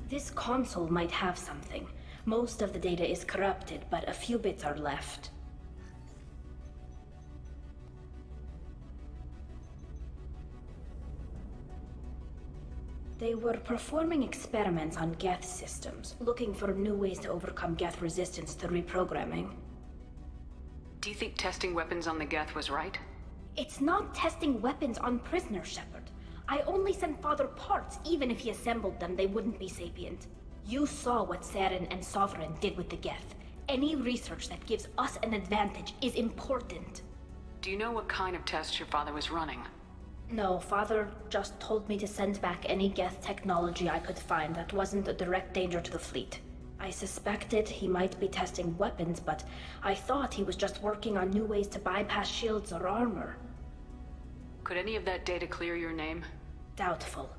This console might have something. Most of the data is corrupted, but a few bits are left. They were performing experiments on Geth systems, looking for new ways to overcome Geth resistance to reprogramming. Do you think testing weapons on the Geth was right? It's not testing weapons on prisoners, Shepard. I only sent Father parts. Even if he assembled them, they wouldn't be sapient. You saw what Saren and Sovereign did with the Geth. Any research that gives us an advantage is important. Do you know what kind of tests your father was running? No, Father just told me to send back any Geth technology I could find that wasn't a direct danger to the fleet. I suspected he might be testing weapons, but I thought he was just working on new ways to bypass shields or armor. Could any of that data clear your name? Doubtful.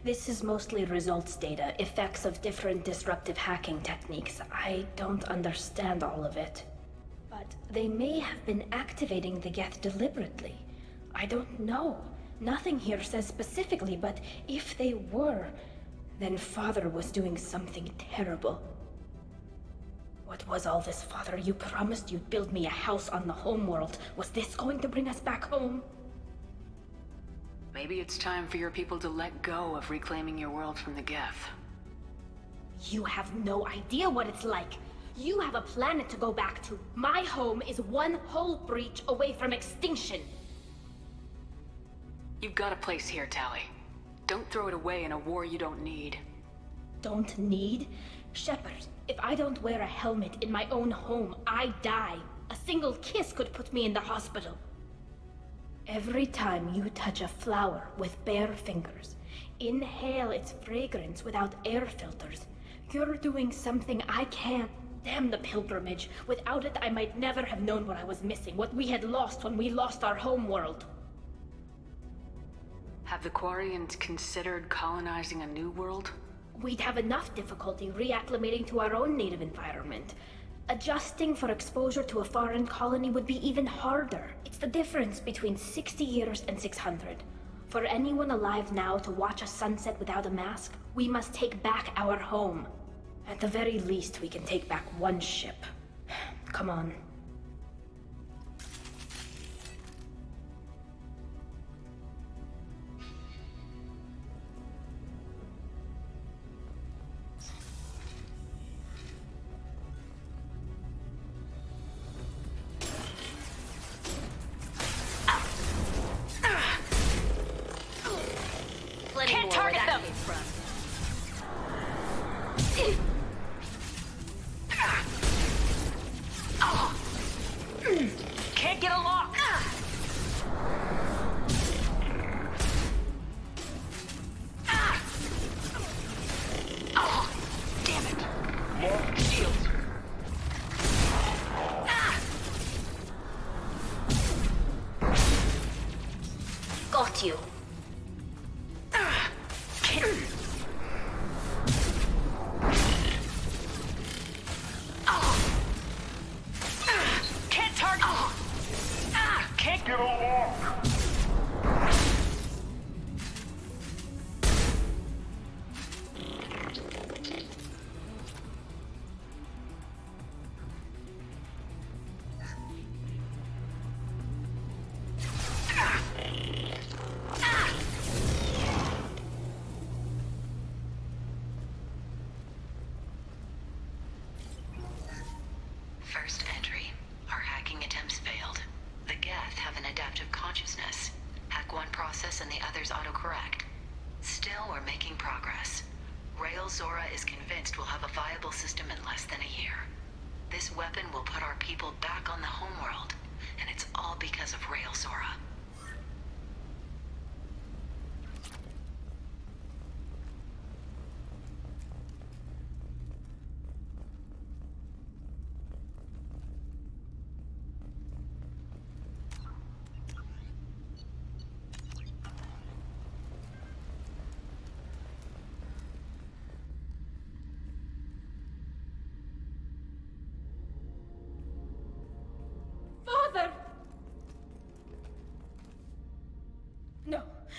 This is mostly results data, effects of different disruptive hacking techniques. I don't understand all of it. But they may have been activating the Geth deliberately. I don't know. Nothing here says specifically, but if they were, then Father was doing something terrible. What was all this, Father? You promised you'd build me a house on the homeworld. Was this going to bring us back home? Maybe it's time for your people to let go of reclaiming your world from the Geth. You have no idea what it's like. You have a planet to go back to. My home is one hull breach away from extinction. You've got a place here, Tali. Don't throw it away in a war you don't need. Don't need? Shepard, if I don't wear a helmet in my own home, I die. A single kiss could put me in the hospital. Every time you touch a flower with bare fingers, inhale its fragrance without air filters, you're doing something I can't. Damn the pilgrimage. Without it, I might never have known what I was missing, what we had lost when we lost our homeworld. Have the Quarians considered colonizing a new world? We'd have enough difficulty reacclimating to our own native environment. Adjusting for exposure to a foreign colony would be even harder. It's the difference between 60 years and 600. For anyone alive now to watch a sunset without a mask, we must take back our home. At the very least, we can take back one ship. Come on. Can't target them! Can't get a lock! Damn it! More shields! Got you. Can't target! Can't get a lock! First entry. Our hacking attempts failed. The Geth have an adaptive consciousness. Hack one process and the others autocorrect. Still, we're making progress. Rail Zora is convinced we'll have a viable system in less than a year. This weapon will put our people back on the homeworld, and it's all because of Rail Zora. Father!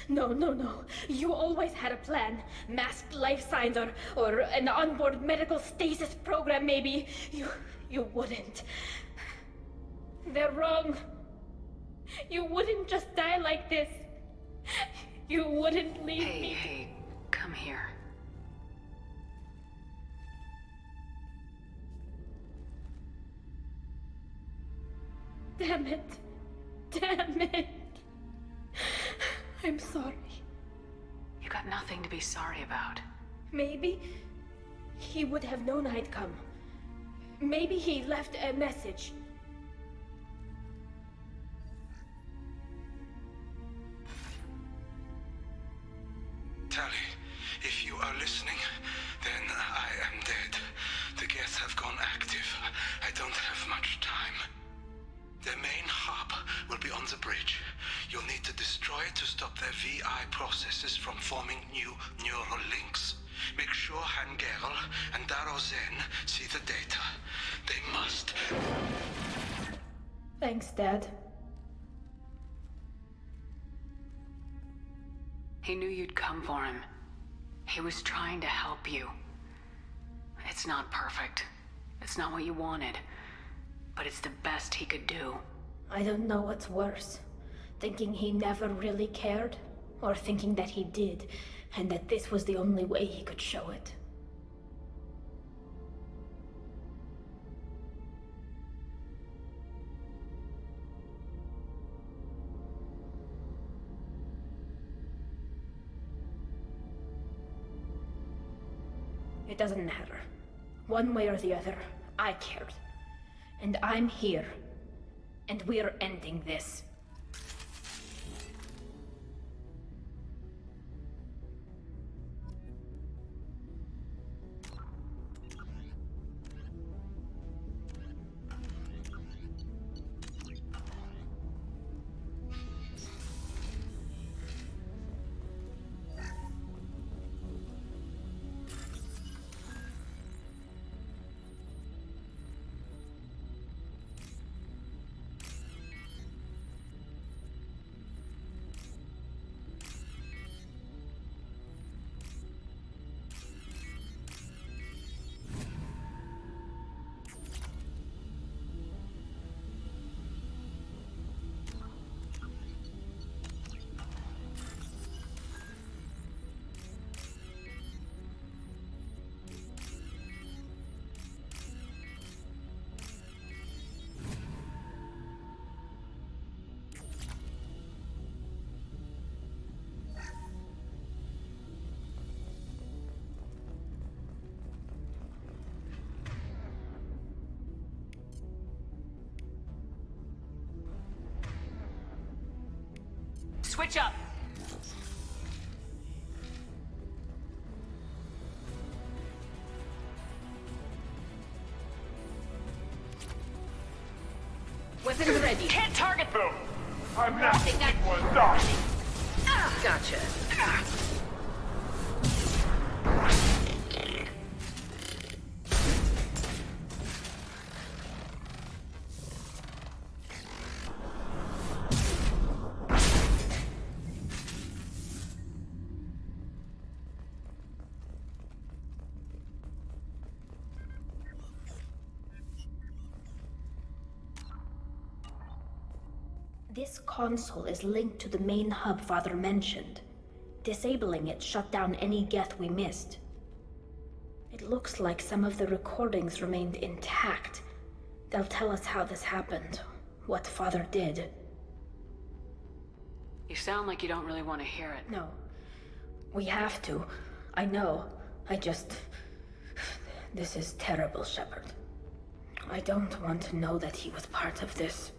No. You always had a plan. Masked life signs or an onboard medical stasis program, maybe. You wouldn't. They're wrong. You wouldn't just die like this. You wouldn't leave me. Hey, come here. Damn it. I'm sorry. You got nothing to be sorry about. Maybe he would have known I'd come. Maybe he left a message. Tally, if you are listening, then I am dead. The Geth have gone active. I don't have much time. Their main hub will be on the bridge. You'll need to destroy it to stop their VI processes from forming new neural links. Make sure Vanguard and Daro Zen see the data. They must. Thanks, Dad. He knew you'd come for him. He was trying to help you. It's not perfect. It's not what you wanted. But it's the best he could do. I don't know what's worse. Thinking he never really cared, or thinking that he did, and that this was the only way he could show it. It doesn't matter. One way or the other, I cared. And I'm here. And we're ending this. Switch up! Weapons ready. Can't target them! I'm not one done! Gotcha. This console is linked to the main hub Father mentioned. Disabling it shut down any Geth we missed. It looks like some of the recordings remained intact. They'll tell us how this happened, what Father did. You sound like you don't really want to hear it. No. We have to. I know. This is terrible, Shepard. I don't want to know that he was part of this.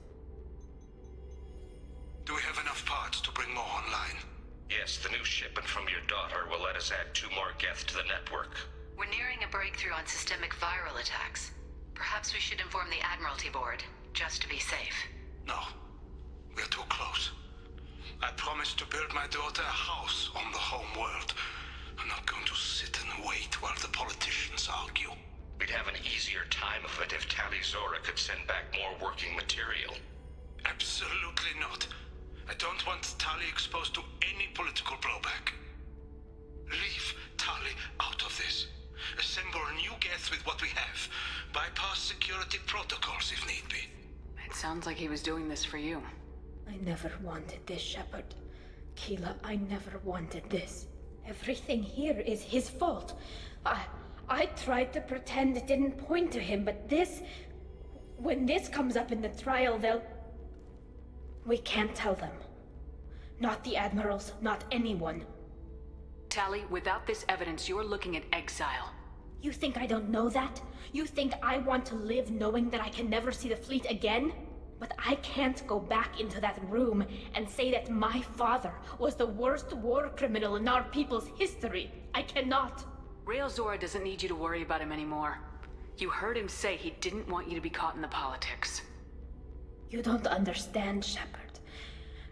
Do we have enough parts to bring more online? Yes, the new shipment from your daughter will let us add 2 more Geth to the network. We're nearing a breakthrough on systemic viral attacks. Perhaps we should inform the Admiralty Board, just to be safe. No. We're too close. I promised to build my daughter a house on the home world. I'm not going to sit and wait while the politicians argue. We'd have an easier time of it if Tali Zora could send back more working material. Absolutely not. I don't want Tali exposed to any political blowback. Leave Tali out of this. Assemble new Geth with what we have. Bypass security protocols if need be. It sounds like he was doing this for you. I never wanted this, Shepard. Keela, I never wanted this. Everything here is his fault. I tried to pretend it didn't point to him, but this... When this comes up in the trial, they'll... We can't tell them. Not the Admirals, not anyone. Tali, without this evidence, you're looking at exile. You think I don't know that? You think I want to live knowing that I can never see the fleet again? But I can't go back into that room and say that my father was the worst war criminal in our people's history. I cannot. Rael Zora doesn't need you to worry about him anymore. You heard him say he didn't want you to be caught in the politics. You don't understand, Shepard.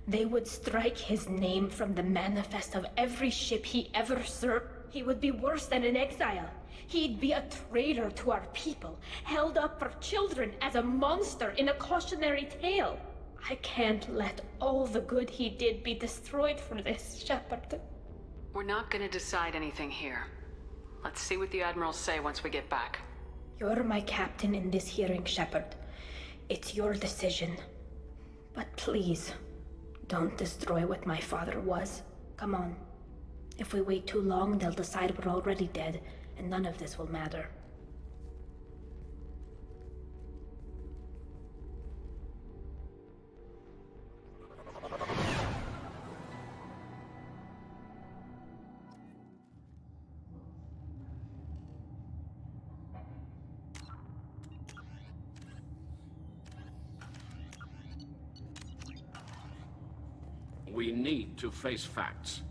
They would strike his name from the manifest of every ship he ever served. He would be worse than an exile. He'd be a traitor to our people, held up for children as a monster in a cautionary tale. I can't let all the good he did be destroyed for this, Shepard. We're not gonna decide anything here. Let's see what the Admirals say once we get back. You're my captain in this hearing, Shepard. It's your decision. But please, don't destroy what my father was. Come on. If we wait too long, they'll decide we're already dead, and none of this will matter. We need to face facts.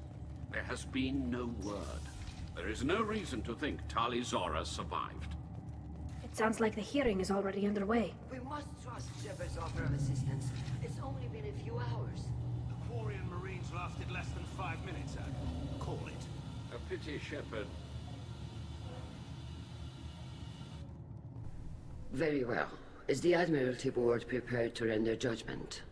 There has been no word. There is no reason to think Tali Zora survived. It sounds like the hearing is already underway. We must trust Shepard's offer of assistance. It's only been a few hours. The Quarian Marines lasted less than 5 minutes, Admiral. Call it. A pity, Shepard. Very well. Is the Admiralty Board prepared to render judgment?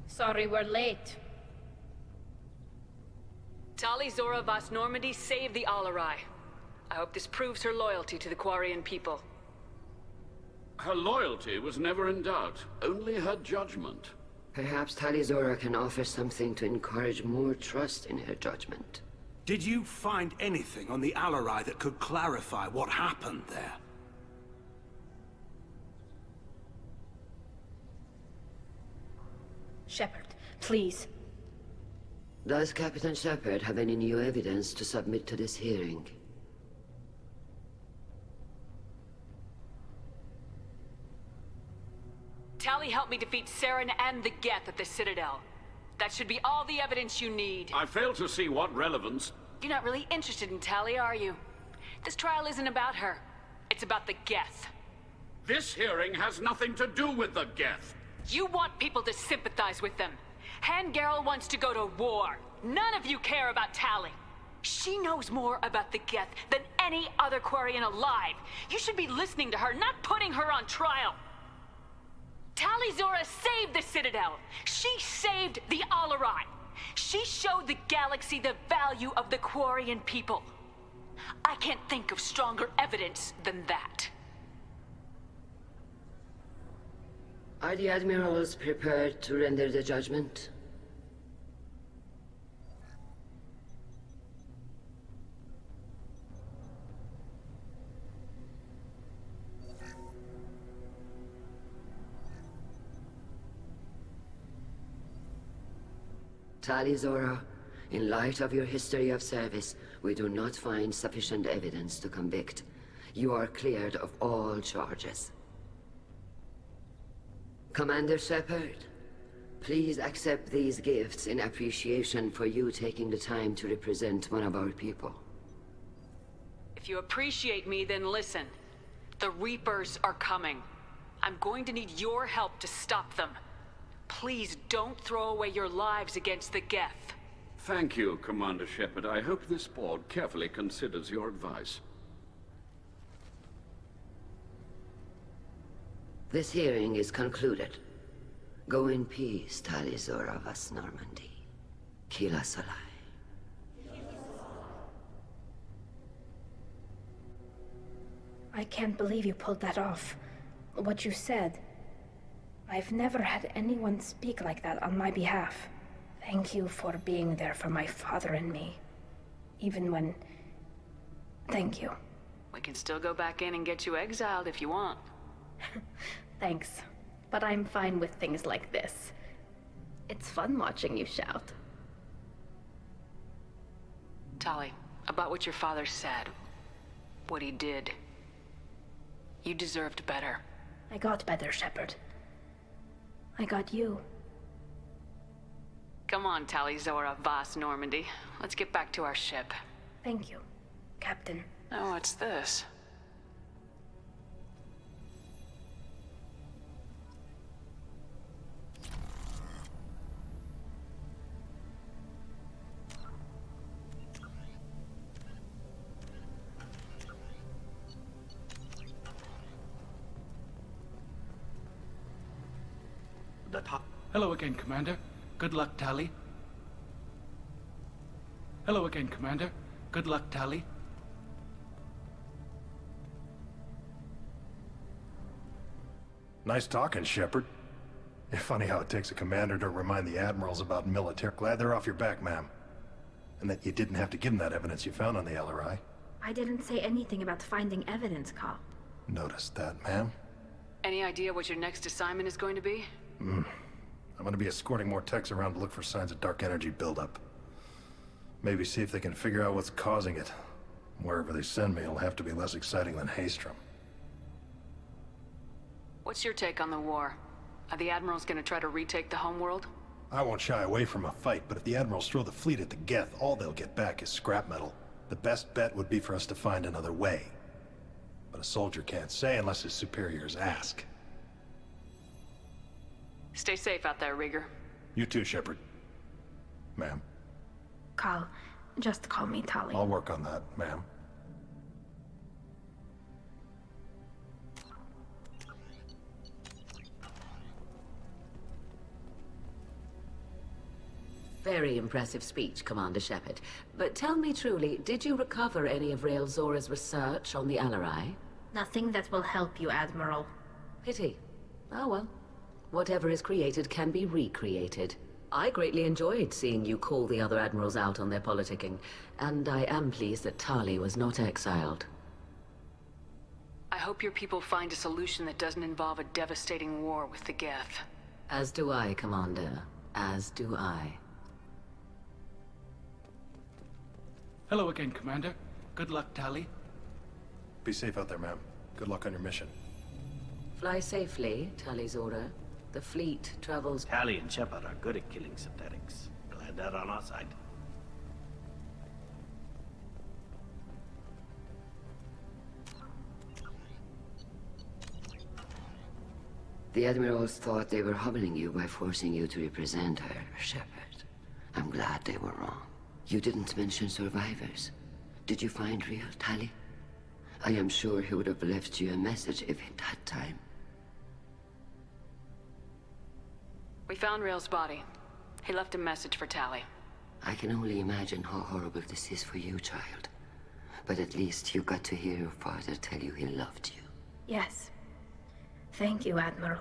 Sorry we're late. Tali Zora Vas Normandy saved the Alarai. I hope this proves her loyalty to the Quarian people. Her loyalty was never in doubt, only her judgment. Perhaps Tali Zora can offer something to encourage more trust in her judgment. Did you find anything on the Alarai that could clarify what happened there? Shepard, please. Does Captain Shepard have any new evidence to submit to this hearing? Tali helped me defeat Saren and the Geth at the Citadel. That should be all the evidence you need. I fail to see what relevance... You're not really interested in Tali, are you? This trial isn't about her. It's about the Geth. This hearing has nothing to do with the Geth. You want people to sympathize with them. Han Garel wants to go to war. None of you care about Tali. She knows more about the Geth than any other Quarian alive. You should be listening to her, not putting her on trial. Tali Zora saved the Citadel. She saved the Alarai. She showed the galaxy the value of the Quarian people. I can't think of stronger evidence than that. Are the Admirals prepared to render the judgment? Tali Zora, in light of your history of service, we do not find sufficient evidence to convict. You are cleared of all charges. Commander Shepard, please accept these gifts in appreciation for you taking the time to represent one of our people. If you appreciate me, then listen. The Reapers are coming. I'm going to need your help to stop them. Please don't throw away your lives against the Geth. Thank you, Commander Shepard. I hope this board carefully considers your advice. This hearing is concluded. Go in peace, Tali Zora Vas Normandy. Kila Salai. I can't believe you pulled that off. What you said. I've never had anyone speak like that on my behalf. Thank you for being there for my father and me. Even when... Thank you. We can still go back in and get you exiled if you want. Thanks. But I'm fine with things like this. It's fun watching you shout. Tali, about what your father said, what he did, you deserved better. I got better, Shepard. I got you. Come on, Tali Zora Vas Normandy. Let's get back to our ship. Thank you, Captain. Oh, what's this? Hello again, Commander. Good luck, Tali. Hello again, Commander. Good luck, Tali. Nice talking, Shepard. It's funny how it takes a commander to remind the admirals about military. Glad they're off your back, ma'am. And that you didn't have to give them that evidence you found on the LRI. I didn't say anything about finding evidence, Carl. Noticed that, ma'am. Any idea what your next assignment is going to be? I'm gonna be escorting more techs around to look for signs of dark energy buildup. Maybe see if they can figure out what's causing it. Wherever they send me, it'll have to be less exciting than Haystrom. What's your take on the war? Are the admirals gonna try to retake the homeworld? I won't shy away from a fight, but if the admirals throw the fleet at the Geth, all they'll get back is scrap metal. The best bet would be for us to find another way. But a soldier can't say unless his superiors ask. Stay safe out there, Rieger. You too, Shepard. Ma'am. Carl, just call me Tali. I'll work on that, ma'am. Very impressive speech, Commander Shepard. But tell me truly, did you recover any of Rael Zora's research on the Alarai? Nothing that will help you, Admiral. Pity. Oh well. Whatever is created can be recreated. I greatly enjoyed seeing you call the other admirals out on their politicking, and I am pleased that Tali was not exiled. I hope your people find a solution that doesn't involve a devastating war with the Geth. As do I, Commander. As do I. Hello again, Commander. Good luck, Tali. Be safe out there, ma'am. Good luck on your mission. Fly safely, Tali Zora. The fleet travels... Tali and Shepard are good at killing synthetics. Glad they're on our side. The admirals thought they were humbling you by forcing you to represent her, Shepard. I'm glad they were wrong. You didn't mention survivors. Did you find real Tali? I am sure he would have left you a message if he'd had time. We found Rael's body. He left a message for Tali. I can only imagine how horrible this is for you, child. But at least you got to hear your father tell you he loved you. Yes. Thank you, Admiral.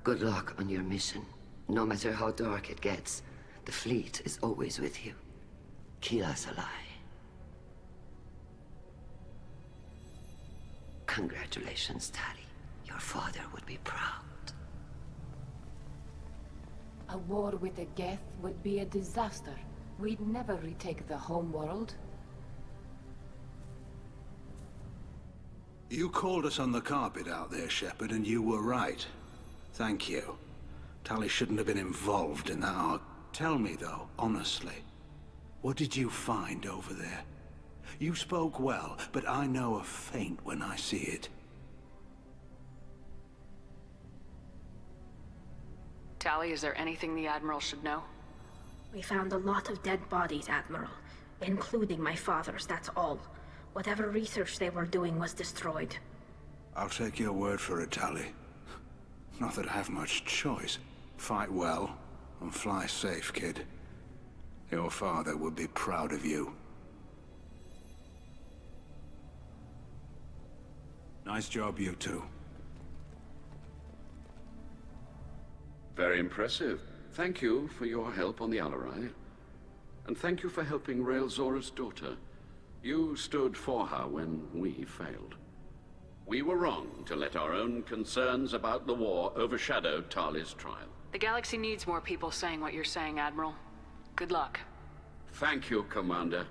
Good luck on your mission. No matter how dark it gets, the fleet is always with you. Kila Salai. Congratulations, Tali. Your father would be proud. A war with the Geth would be a disaster. We'd never retake the homeworld. You called us on the carpet out there, Shepard, and you were right. Thank you. Tali shouldn't have been involved in that arc. Tell me, though, honestly, what did you find over there? You spoke well, but I know a feint when I see it. Tali, is there anything the Admiral should know? We found a lot of dead bodies, Admiral. Including my father's, that's all. Whatever research they were doing was destroyed. I'll take your word for it, Tali. Not that I have much choice. Fight well, and fly safe, kid. Your father would be proud of you. Nice job, you two. Very impressive. Thank you for your help on the Alarai. And thank you for helping Rael Zora's daughter. You stood for her when we failed. We were wrong to let our own concerns about the war overshadow Tali's trial. The galaxy needs more people saying what you're saying, Admiral. Good luck. Thank you, Commander.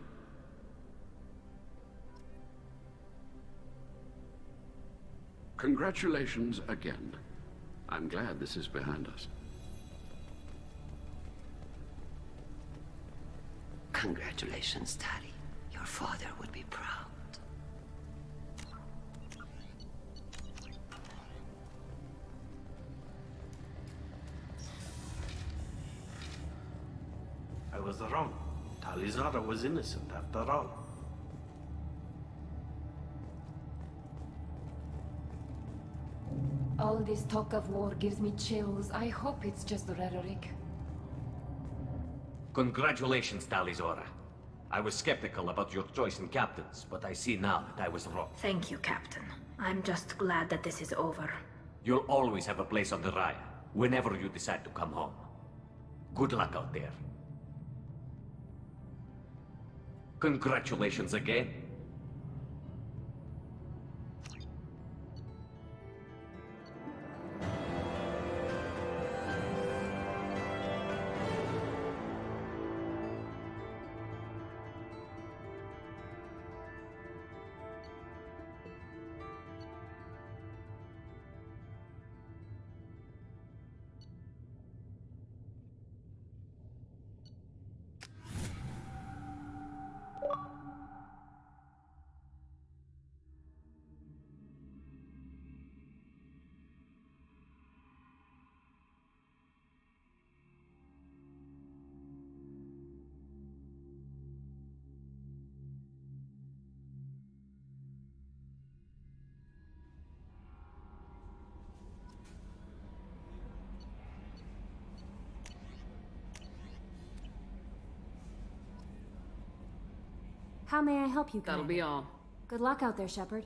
Congratulations again. I'm glad this is behind us. Congratulations, Tali. Your father would be proud. I was wrong. Tali Zora was innocent after all. All this talk of war gives me chills. I hope it's just rhetoric. Congratulations, Tali Zora. I was skeptical about your choice in captains, but I see now that I was wrong. Thank you, Captain. I'm just glad that this is over. You'll always have a place on the Raya, whenever you decide to come home. Good luck out there. Congratulations again. How may I help you, That'll Commander? be all. Good luck out there, Shepard.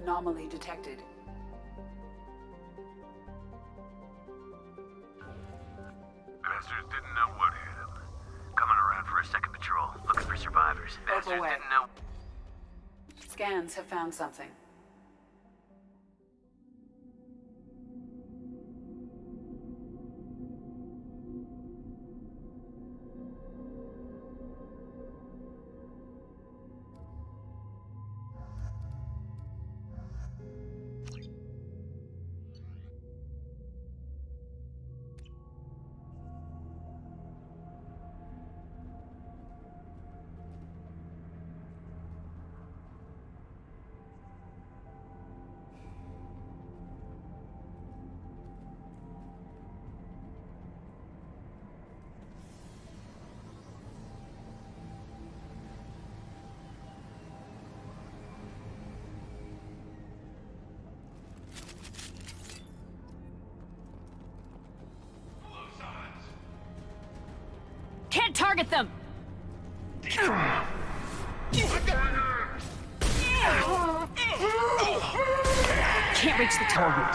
Anomaly detected. Bastards didn't know what hit him. Coming around for a second patrol, looking for survivors. Bastards away. didn't know. Scans have found something. Can't target them! Can't reach the target.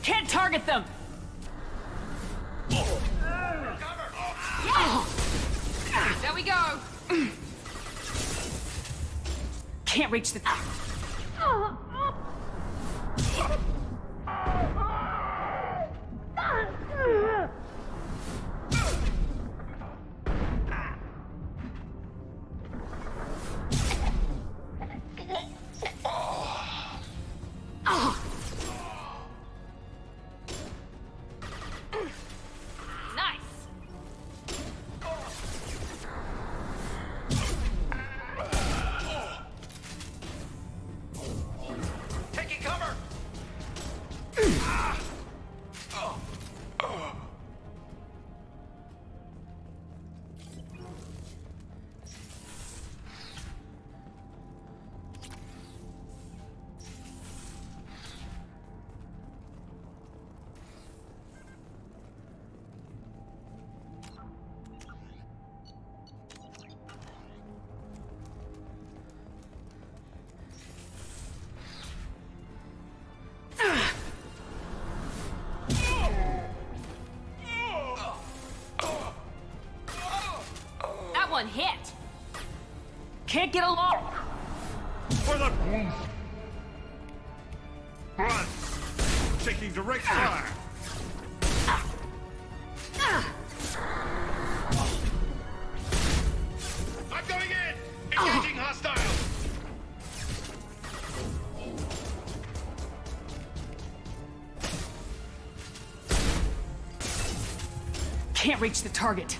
Can't target them! There we go! Can't reach the... One hit. Can't get along. For the blood. Taking direct fire. I'm going in. Engaging hostiles. Can't reach the target.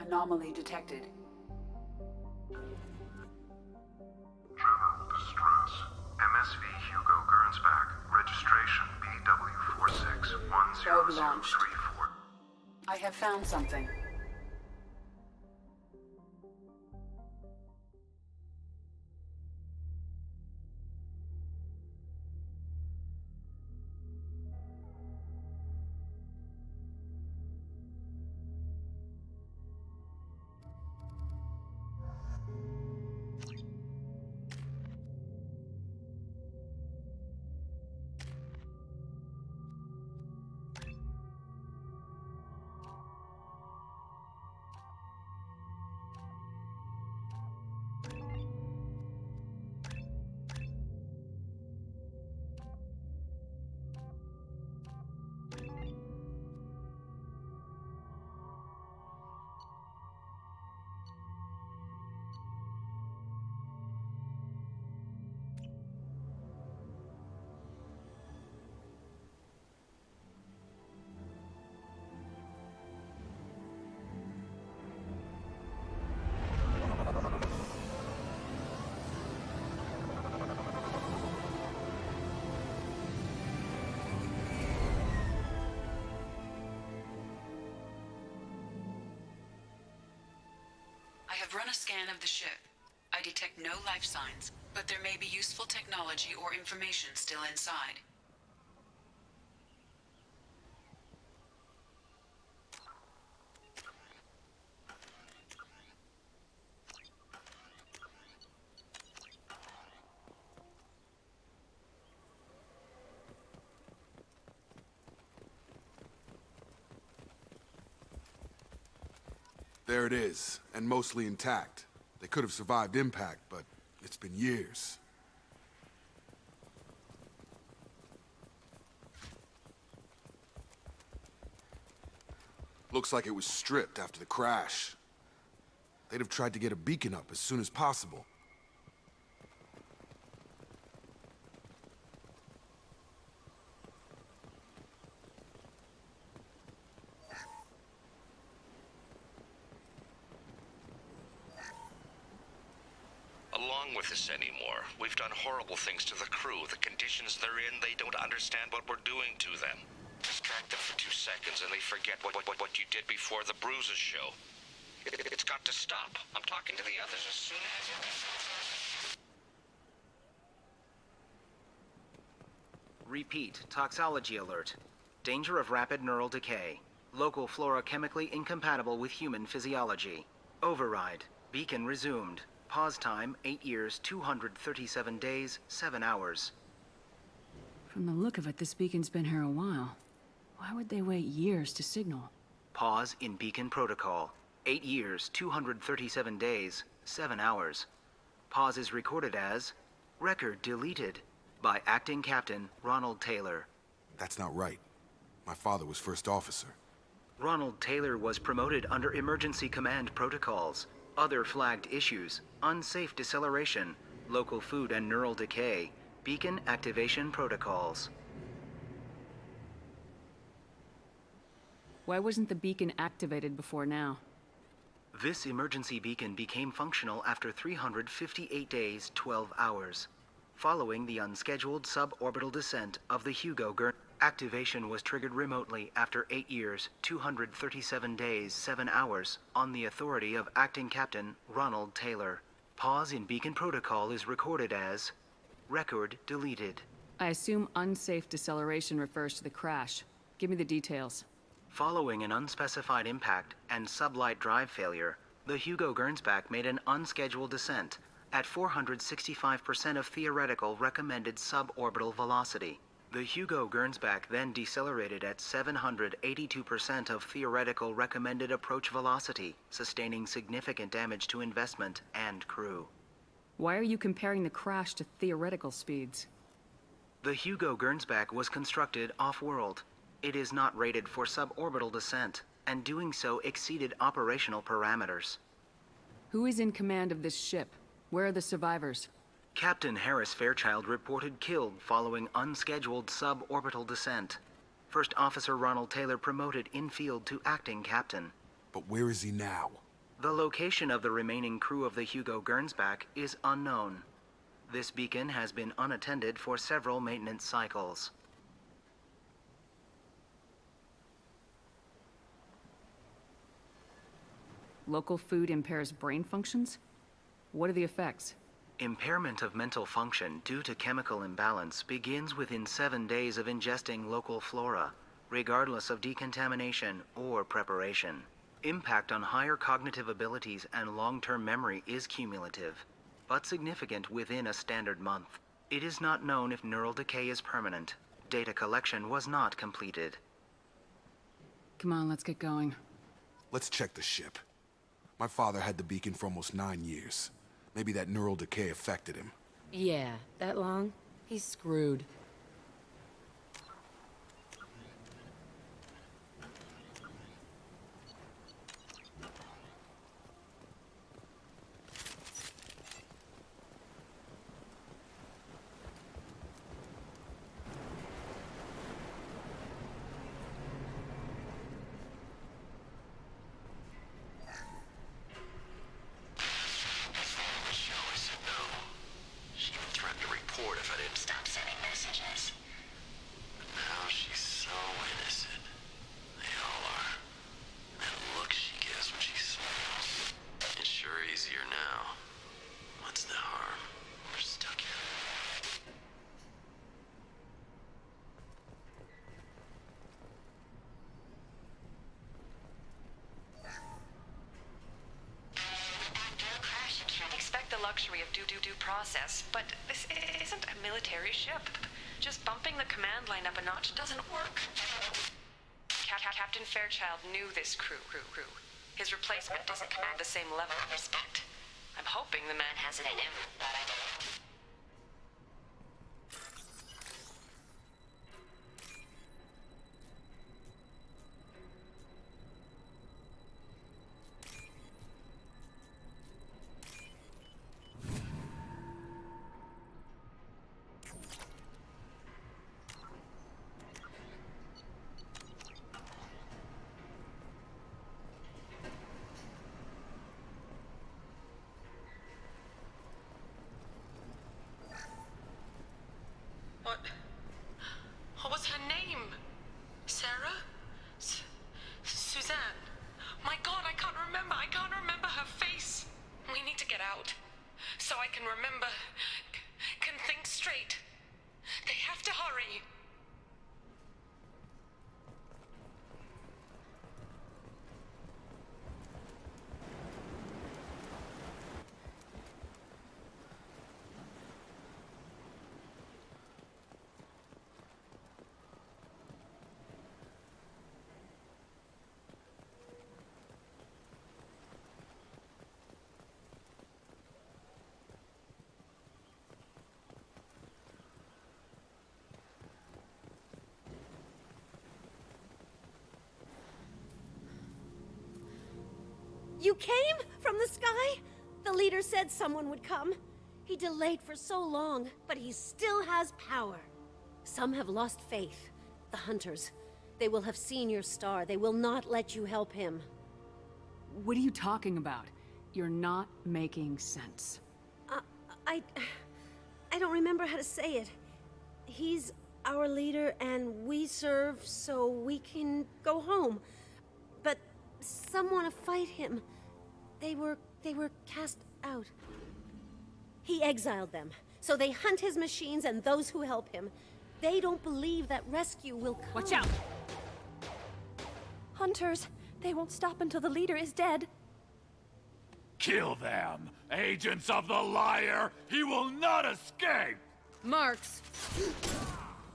Anomaly detected. General distress. MSV Hugo Gernsback. Registration Probe launched. BW461034. I have found something. I have run a scan of the ship. I detect no life signs, but there may be useful technology or information still inside. There it is, and mostly intact. They could have survived impact, but it's been years. Looks like it was stripped after the crash. They'd have tried to get a beacon up as soon as possible. Along with this anymore. We've done horrible things to the crew. The conditions they're in, they don't understand what we're doing to them. Distract them for 2 seconds and they forget what you did before the bruises show. It's got to stop. I'm talking to the others as soon as... Repeat, toxology alert. Danger of rapid neural decay. Local flora chemically incompatible with human physiology. Override. Beacon resumed. Pause time, 8 years, 237 days, 7 hours. From the look of it, this beacon's been here a while. Why would they wait years to signal? Pause in beacon protocol. 8 years, 237 days, 7 hours. Pause is recorded as record deleted by Acting Captain Ronald Taylor. That's not right. My father was first officer. Ronald Taylor was promoted under emergency command protocols. Other flagged issues: unsafe deceleration, local food and neural decay, beacon activation protocols. Why wasn't the beacon activated before now? This emergency beacon became functional after 358 days, 12 hours. Following the unscheduled suborbital descent of the Hugo Gern, activation was triggered remotely after 8 years, 237 days, 7 hours, on the authority of Acting Captain Ronald Taylor. Pause in beacon protocol is recorded as record deleted. I assume unsafe deceleration refers to the crash. Give me the details. Following an unspecified impact and sublight drive failure, the Hugo Gernsback made an unscheduled descent at 465% of theoretical recommended suborbital velocity. The Hugo Gernsback then decelerated at 782% of theoretical recommended approach velocity, sustaining significant damage to investment and crew. Why are you comparing the crash to theoretical speeds? The Hugo Gernsback was constructed off-world. It is not rated for suborbital descent, and doing so exceeded operational parameters. Who is in command of this ship? Where are the survivors? Captain Harris Fairchild reported killed following unscheduled suborbital descent. First Officer Ronald Taylor promoted in-field to acting captain. But where is he now? The location of the remaining crew of the Hugo Gernsback is unknown. This beacon has been unattended for several maintenance cycles. Local food impairs brain functions? What are the effects? Impairment of mental function due to chemical imbalance begins within 7 days of ingesting local flora, regardless of decontamination or preparation. Impact on higher cognitive abilities and long-term memory is cumulative, but significant within a standard month. It is not known if neural decay is permanent. Data collection was not completed. Come on, let's get going. Let's check the ship. My father had the beacon for almost 9 years. Maybe that neural decay affected him. Yeah, that long? He's screwed. Luxury of due process, but this isn't a military ship. Just bumping the command line up a notch doesn't work. Captain Fairchild knew this crew. His replacement doesn't command the same level of respect. I'm hoping the man has it in him. What was her name? Sarah? Suzanne? My God, I can't remember. I can't remember her face. We need to get out. So I can remember, can think straight. They have to hurry. You came? From the sky? The leader said someone would come. He delayed for so long, but he still has power. Some have lost faith. The Hunters. They will have seen your star. They will not let you help him. What are you talking about? You're not making sense. I don't remember how to say it. He's our leader and we serve so we can go home. Some want to fight him. They were cast out. He exiled them, so they hunt his machines and those who help him. They don't believe that rescue will come. Watch out! Hunters, they won't stop until the leader is dead. Kill them! Agents of the liar! He will not escape! Marks!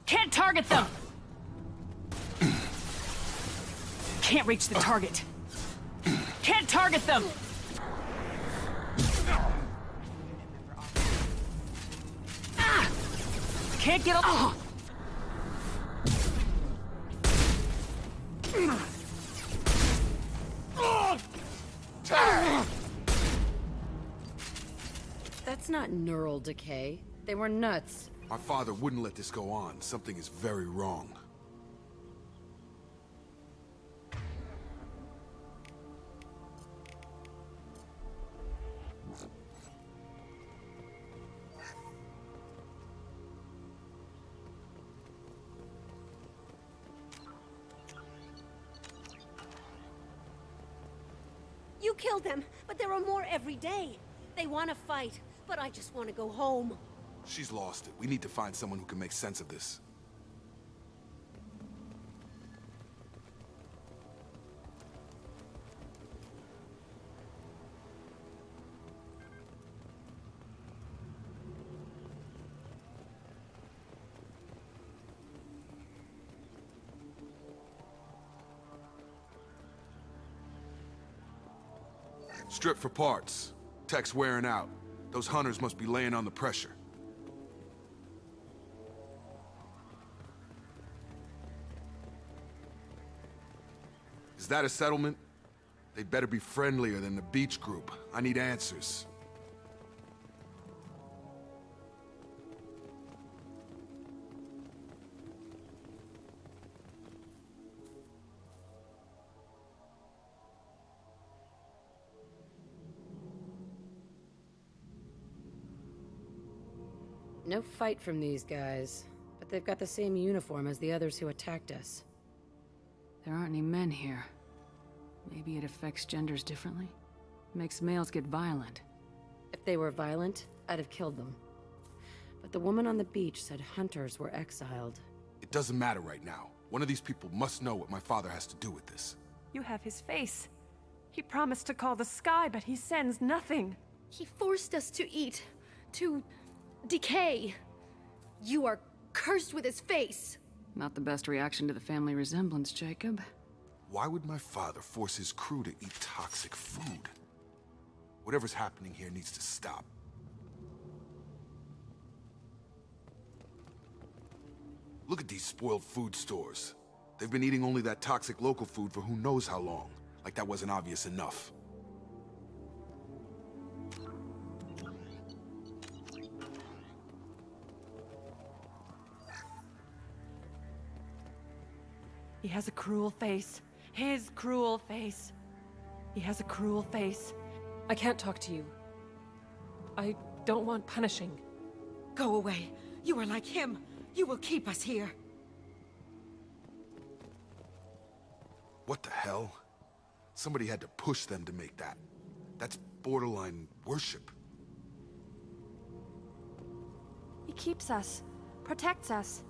Can't target them! Can't reach the target. Can't target them! Can't get up. That's not neural decay. They were nuts. My father wouldn't let this go on. Something is very wrong. You killed them, but there are more every day. They want to fight, but I just want to go home. She's lost it. We need to find someone who can make sense of this. Strip for parts. Tech's wearing out. Those hunters must be laying on the pressure. Is that a settlement? They'd better be friendlier than the beach group. I need answers. No fight from these guys, but they've got the same uniform as the others who attacked us. There aren't any men here. Maybe it affects genders differently? Makes males get violent. If they were violent, I'd have killed them. But the woman on the beach said hunters were exiled. It doesn't matter right now. One of these people must know what my father has to do with this. You have his face. He promised to call the sky, but he sends nothing. He forced us to eat, to decay. You are cursed with his face. Not the best reaction to the family resemblance, Jacob. Why would my father force his crew to eat toxic food? Whatever's happening here needs to stop. Look at these spoiled food stores. They've been eating only that toxic local food for who knows how long. Like that wasn't obvious enough. He has a cruel face. His cruel face. He has a cruel face. I can't talk to you. I don't want punishing. Go away. You are like him. You will keep us here. What the hell? Somebody had to push them to make that. That's borderline worship. He keeps us, protects us,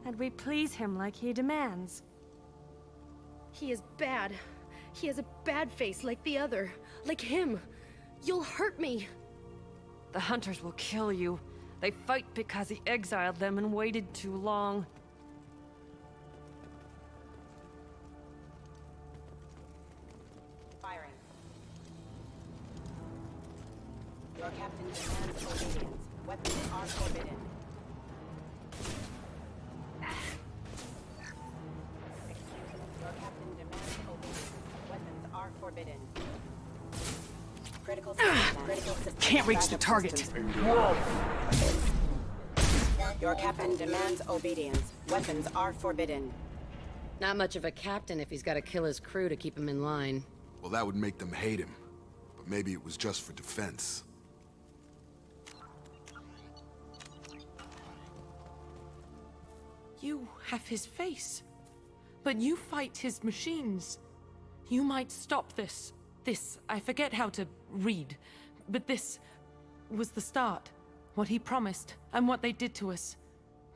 and we please him like he demands. He is bad. He has a bad face like the other. Like him. You'll hurt me. The hunters will kill you. They fight because he exiled them and waited too long. Firing. Your captain demands obedience. Weapons are forbidden. Your captain demands obedience. Weapons are forbidden. Critical system. Can't reach the target. Your captain demands obedience. Weapons are forbidden. Not much of a captain if he's got to kill his crew to keep him in line. Well, that would make them hate him. But maybe it was just for defense. You have his face. But you fight his machines. You might stop this. I forget how to read. But this was the start. What he promised, and what they did to us.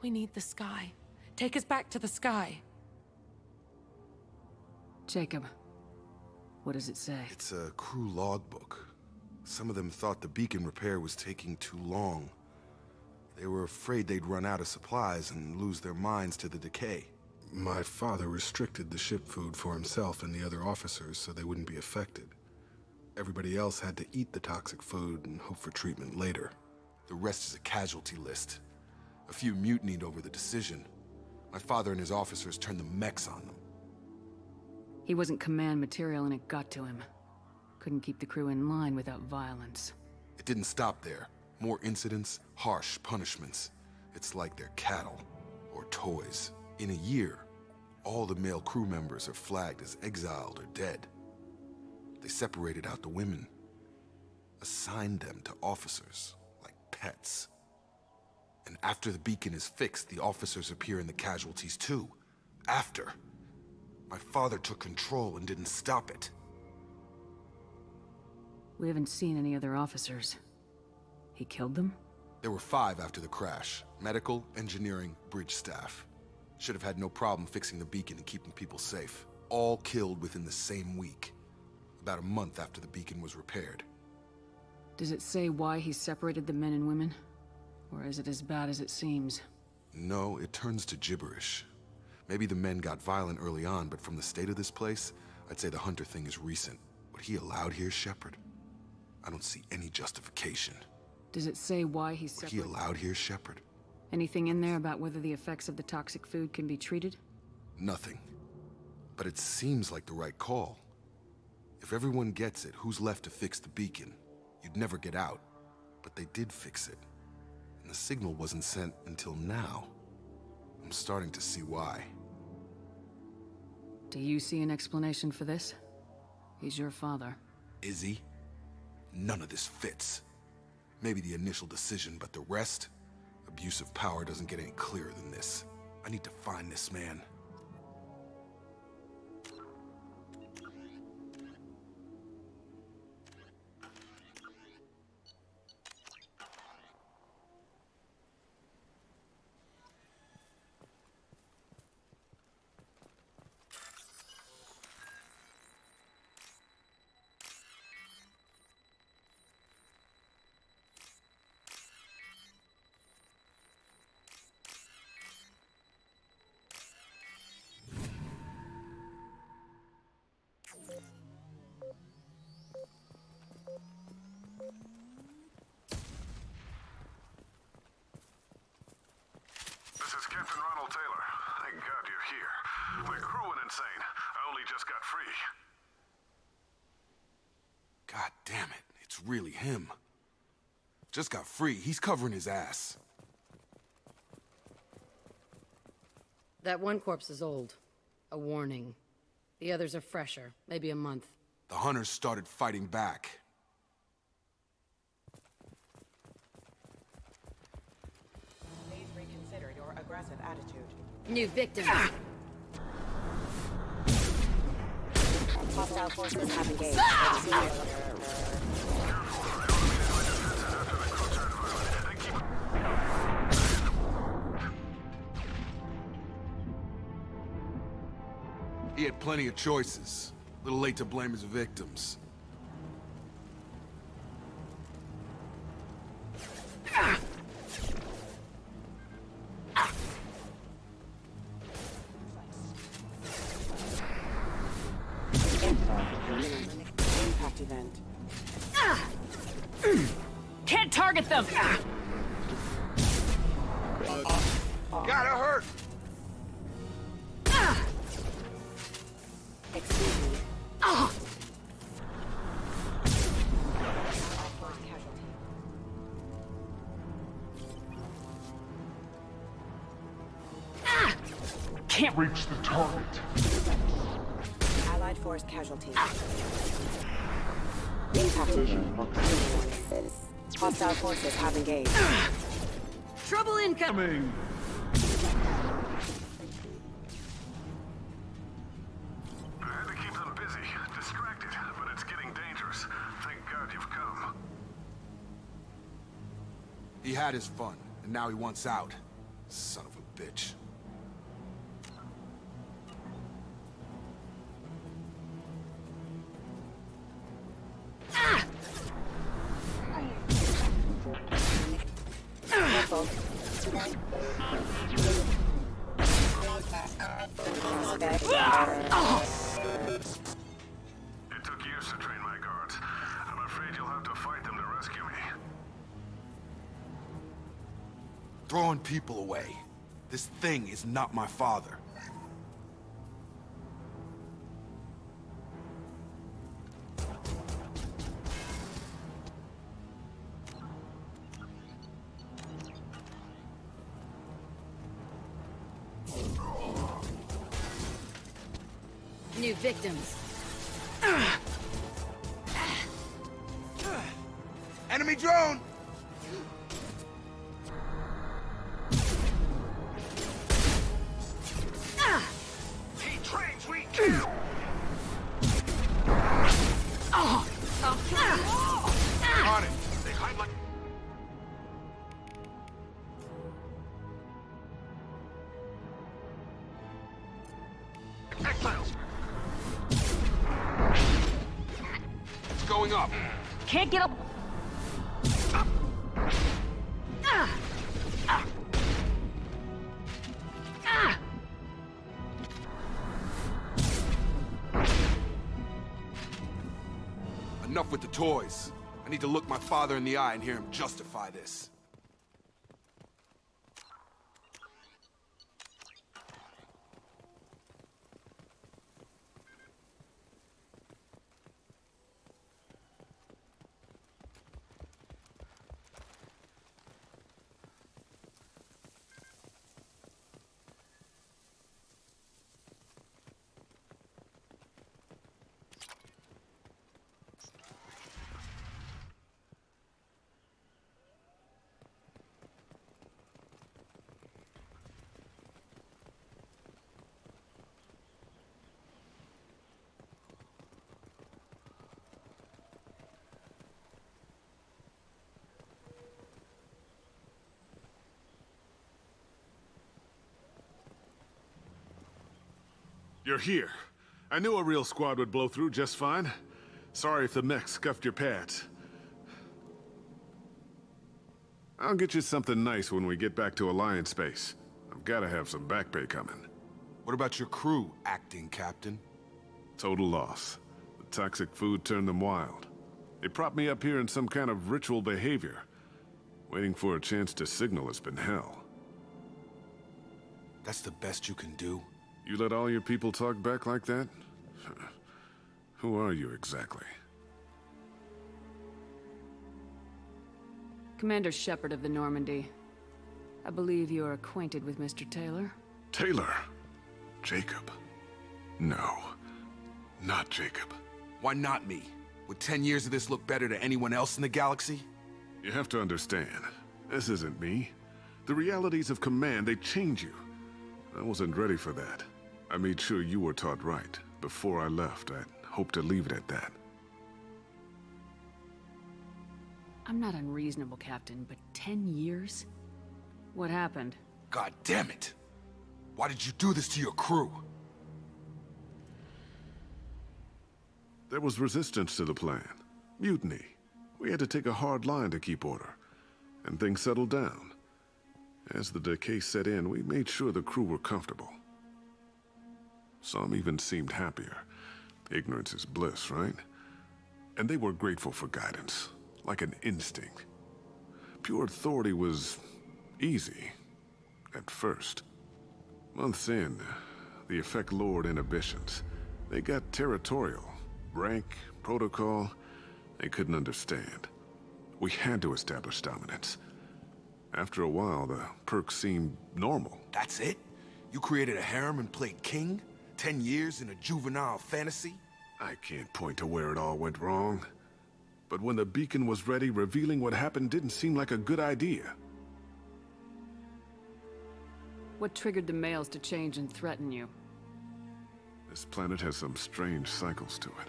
We need the sky. Take us back to the sky. Jacob, what does it say? It's a crew logbook. Some of them thought the beacon repair was taking too long. They were afraid they'd run out of supplies and lose their minds to the decay. My father restricted the ship food for himself and the other officers so they wouldn't be affected. Everybody else had to eat the toxic food and hope for treatment later. The rest is a casualty list. A few mutinied over the decision. My father and his officers turned the mechs on them. He wasn't command material and it got to him. Couldn't keep the crew in line without violence. It didn't stop there. More incidents, harsh punishments. It's like they're cattle, or toys. In a year, all the male crew members are flagged as exiled or dead. They separated out the women, assigned them to officers, like pets. And after the beacon is fixed, the officers appear in the casualties too. After. My father took control and didn't stop it. We haven't seen any other officers. He killed them? There were 5 after the crash. Medical, engineering, bridge staff. Should have had no problem fixing the beacon and keeping people safe. All killed within the same week. About a month after the beacon was repaired. Does it say why he separated the men and women? Or is it as bad as it seems? No, it turns to gibberish. Maybe the men got violent early on, but from the state of this place, I'd say the Hunter thing is recent. What he allowed here, Shepard? I don't see any justification. Does it say why he What separated? he allowed here, Shepard? Anything in there about whether the effects of the toxic food can be treated? Nothing. But it seems like the right call. If everyone gets it, who's left to fix the beacon? You'd never get out. But they did fix it. And the signal wasn't sent until now. I'm starting to see why. Do you see an explanation for this? He's your father. Is he? None of this fits. Maybe the initial decision, but the rest? Abuse of power doesn't get any clearer than this. I need to find this man. This is Captain Ronald Taylor. Thank God you're here. We're crewing insane. I only just got free. God damn it, it's really him. Just got free, he's covering his ass. That one corpse is old. A warning. The others are fresher, maybe a month. The hunters started fighting back. Please reconsider your aggressive attitude. New victim. Hostile forces have engaged. He had plenty of choices. A little late to blame his victims. Impact event. Can't target them! Gotta hurt! Excuse me. Can't reach the target. Allied force casualty. Impact event. Hostile forces have engaged. Trouble incoming! I had to keep them busy, distracted, but it's getting dangerous. Thank God you've come. He had his fun, and now he wants out. Son of a bitch. It took years to train my guards. I'm afraid you'll have to fight them to rescue me. Throwing people away. This thing is not my father. New victims. Enemy drone! He trains, we kill! I'll kill you all! On it! They hide like... Exiles! It's going up. Can't get up. Enough with the toys. I need to look my father in the eye and hear him justify this. You're here. I knew a real squad would blow through just fine. Sorry if the mech scuffed your pads. I'll get you something nice when we get back to Alliance space. I've gotta have some back pay coming. What about your crew, acting captain? Total loss. The toxic food turned them wild. They propped me up here in some kind of ritual behavior. Waiting for a chance to signal has been hell. That's the best you can do? You let all your people talk back like that? Who are you exactly? Commander Shepard of the Normandy. I believe you are acquainted with Mr. Taylor. Taylor? Jacob? No. Not Jacob. Why not me? Would 10 years of this look better to anyone else in the galaxy? You have to understand, this isn't me. The realities of command, they change you. I wasn't ready for that. I made sure you were taught right. Before I left, I hoped to leave it at that. I'm not unreasonable, Captain, but 10 years? What happened? God damn it! Why did you do this to your crew? There was resistance to the plan. Mutiny. We had to take a hard line to keep order. And things settled down. As the decay set in, we made sure the crew were comfortable. Some even seemed happier. Ignorance is bliss, right? And they were grateful for guidance, like an instinct. Pure authority was easy, at first. Months in, the effect lowered inhibitions. They got territorial. Rank, protocol, they couldn't understand. We had to establish dominance. After a while, the perks seemed normal. That's it? You created a harem and played king? 10 years in a juvenile fantasy? I can't point to where it all went wrong. But when the beacon was ready, revealing what happened didn't seem like a good idea. What triggered the males to change and threaten you? This planet has some strange cycles to it.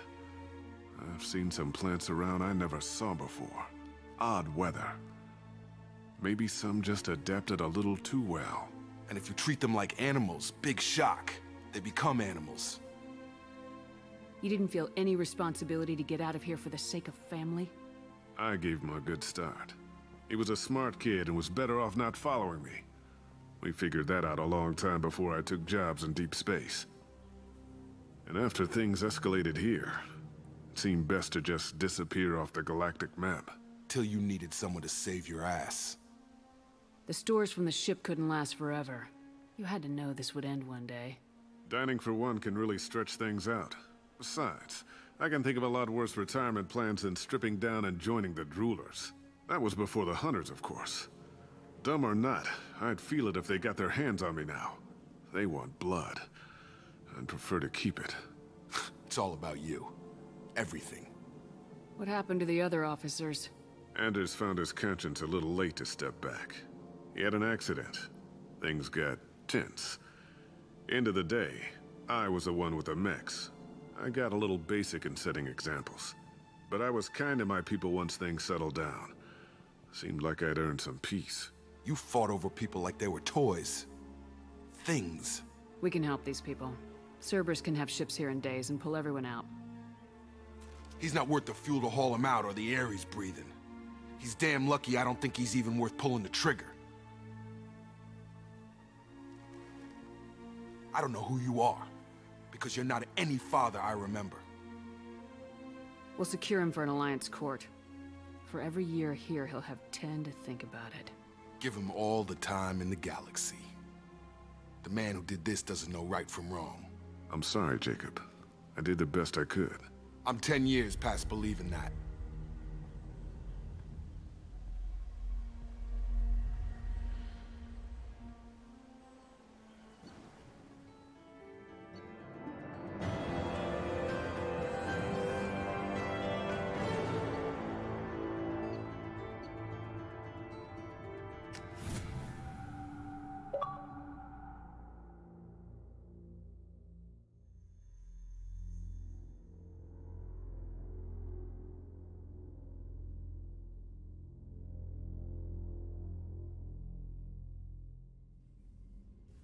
I've seen some plants around I never saw before. Odd weather. Maybe some just adapted a little too well. And if you treat them like animals, big shock. They become animals. You didn't feel any responsibility to get out of here for the sake of family? I gave him a good start. He was a smart kid and was better off not following me. We figured that out a long time before I took jobs in deep space. And after things escalated here, it seemed best to just disappear off the galactic map. Till you needed someone to save your ass. The stores from the ship couldn't last forever. You had to know this would end one day. Dining for one can really stretch things out. Besides, I can think of a lot worse retirement plans than stripping down and joining the Droolers. That was before the Hunters, of course. Dumb or not, I'd feel it if they got their hands on me now. They want blood. I'd prefer to keep it. It's all about you. Everything. What happened to the other officers? Anders found his conscience a little late to step back. He had an accident. Things got tense. End of the day, I was the one with the mechs. I got a little basic in setting examples. But I was kind to my people once things settled down. Seemed like I'd earned some peace. You fought over people like they were toys. Things. We can help these people. Cerberus can have ships here in days and pull everyone out. He's not worth the fuel to haul him out or the air he's breathing. He's damn lucky I don't think he's even worth pulling the trigger. I don't know who you are, because you're not any father I remember. We'll secure him for an Alliance court. For every year here, he'll have 10 to think about it. Give him all the time in the galaxy. The man who did this doesn't know right from wrong. I'm sorry, Jacob. I did the best I could. I'm 10 years past believing that.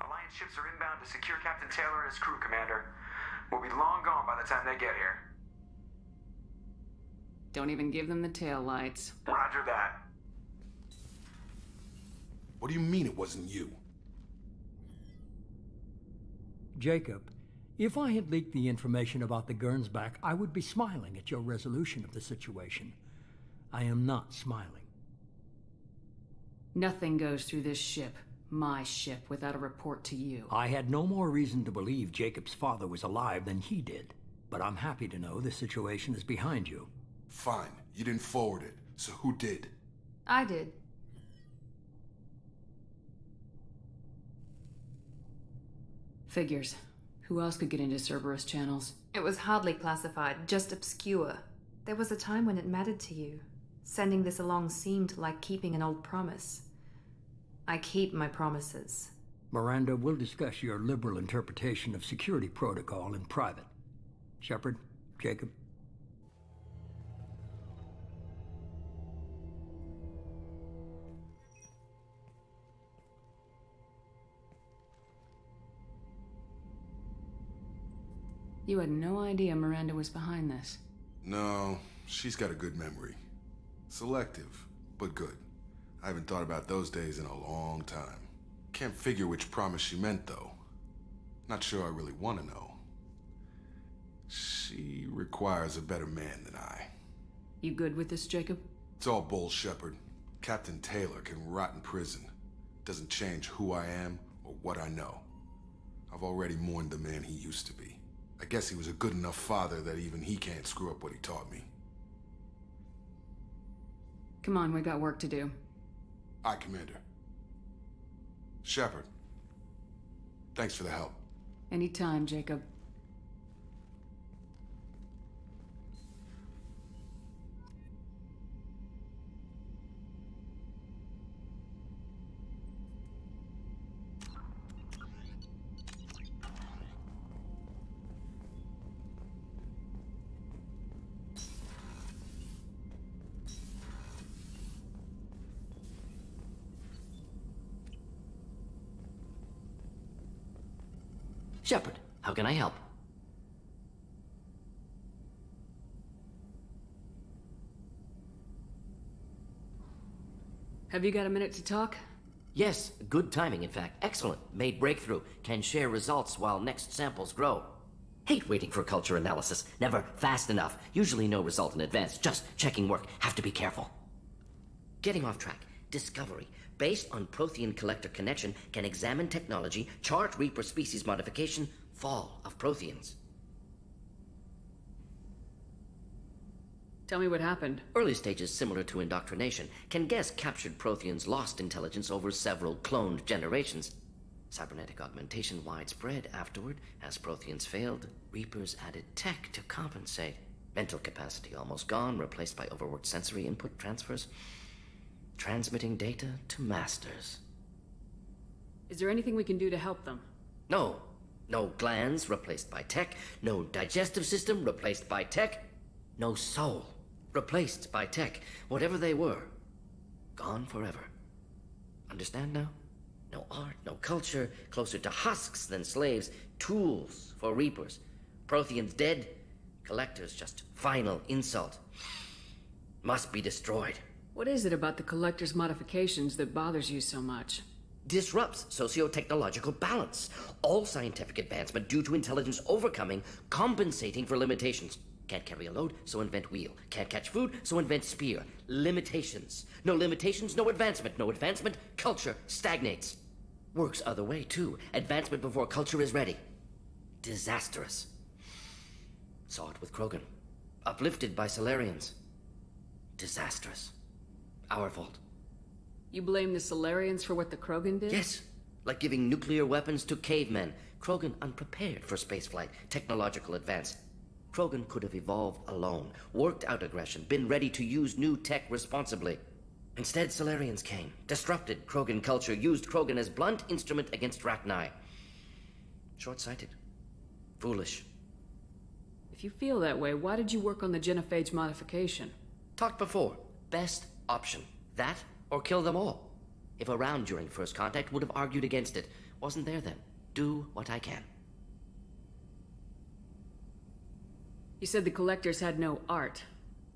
Alliance ships are inbound to secure Captain Taylor and his crew, Commander. We'll be long gone by the time they get here. Don't even give them the tail lights. Roger that. What do you mean it wasn't you? Jacob, if I had leaked the information about the Gernsback, I would be smiling at your resolution of the situation. I am not smiling. Nothing goes through this ship, my ship, without a report to you. I had no more reason to believe Jacob's father was alive than he did. But I'm happy to know the situation is behind you. Fine. You didn't forward it. So who did? I did. Figures. Who else could get into Cerberus channels? It was hardly classified, just obscure. There was a time when it mattered to you. Sending this along seemed like keeping an old promise. I keep my promises. Miranda, we'll discuss your liberal interpretation of security protocol in private. Shepard, Jacob. You had no idea Miranda was behind this. No, she's got a good memory. Selective, but good. I haven't thought about those days in a long time. Can't figure which promise she meant, though. Not sure I really want to know. She requires a better man than I. You good with this, Jacob? It's all bull, Shepard. Captain Taylor can rot in prison. Doesn't change who I am or what I know. I've already mourned the man he used to be. I guess he was a good enough father that even he can't screw up what he taught me. Come on, we got work to do. Aye, Commander. Shepard. Thanks for the help. Anytime, Jacob. Shepard, how can I help? Have you got a minute to talk? Yes, good timing, in fact. Excellent. Made breakthrough. Can share results while next samples grow. Hate waiting for culture analysis. Never fast enough. Usually no result in advance. Just checking work. Have to be careful. Getting off track. Discovery. Based on Prothean collector connection, can examine technology, chart Reaper species modification, fall of Protheans. Tell me what happened. Early stages similar to indoctrination. Can guess captured Protheans lost intelligence over several cloned generations. Cybernetic augmentation widespread afterward. As Protheans failed, Reapers added tech to compensate. Mental capacity almost gone, replaced by overworked sensory input transfers. Transmitting data to masters. Is there anything we can do to help them? No. No glands replaced by tech. No digestive system replaced by tech. No soul replaced by tech. Whatever they were, gone forever. Understand now? No art, no culture, closer to husks than slaves. Tools for Reapers. Protheans dead. Collectors just final insult. Must be destroyed. What is it about the Collector's modifications that bothers you so much? Disrupts socio-technological balance. All scientific advancement due to intelligence overcoming, compensating for limitations. Can't carry a load, so invent wheel. Can't catch food, so invent spear. Limitations. No limitations, no advancement. No advancement, culture stagnates. Works other way, too. Advancement before culture is ready. Disastrous. Saw it with Krogan. Uplifted by Solarians. Disastrous. Our fault. You blame the Solarians for what the Krogan did? Yes. Like giving nuclear weapons to cavemen. Krogan unprepared for spaceflight, technological advance. Krogan could have evolved alone, worked out aggression, been ready to use new tech responsibly. Instead, Solarians came, disrupted Krogan culture, used Krogan as blunt instrument against Rachni. Short-sighted. Foolish. If you feel that way, why did you work on the genophage modification? Talked before. Best option. That, or kill them all. If around during first contact, would have argued against it. Wasn't there then. Do what I can. You said the Collectors had no art.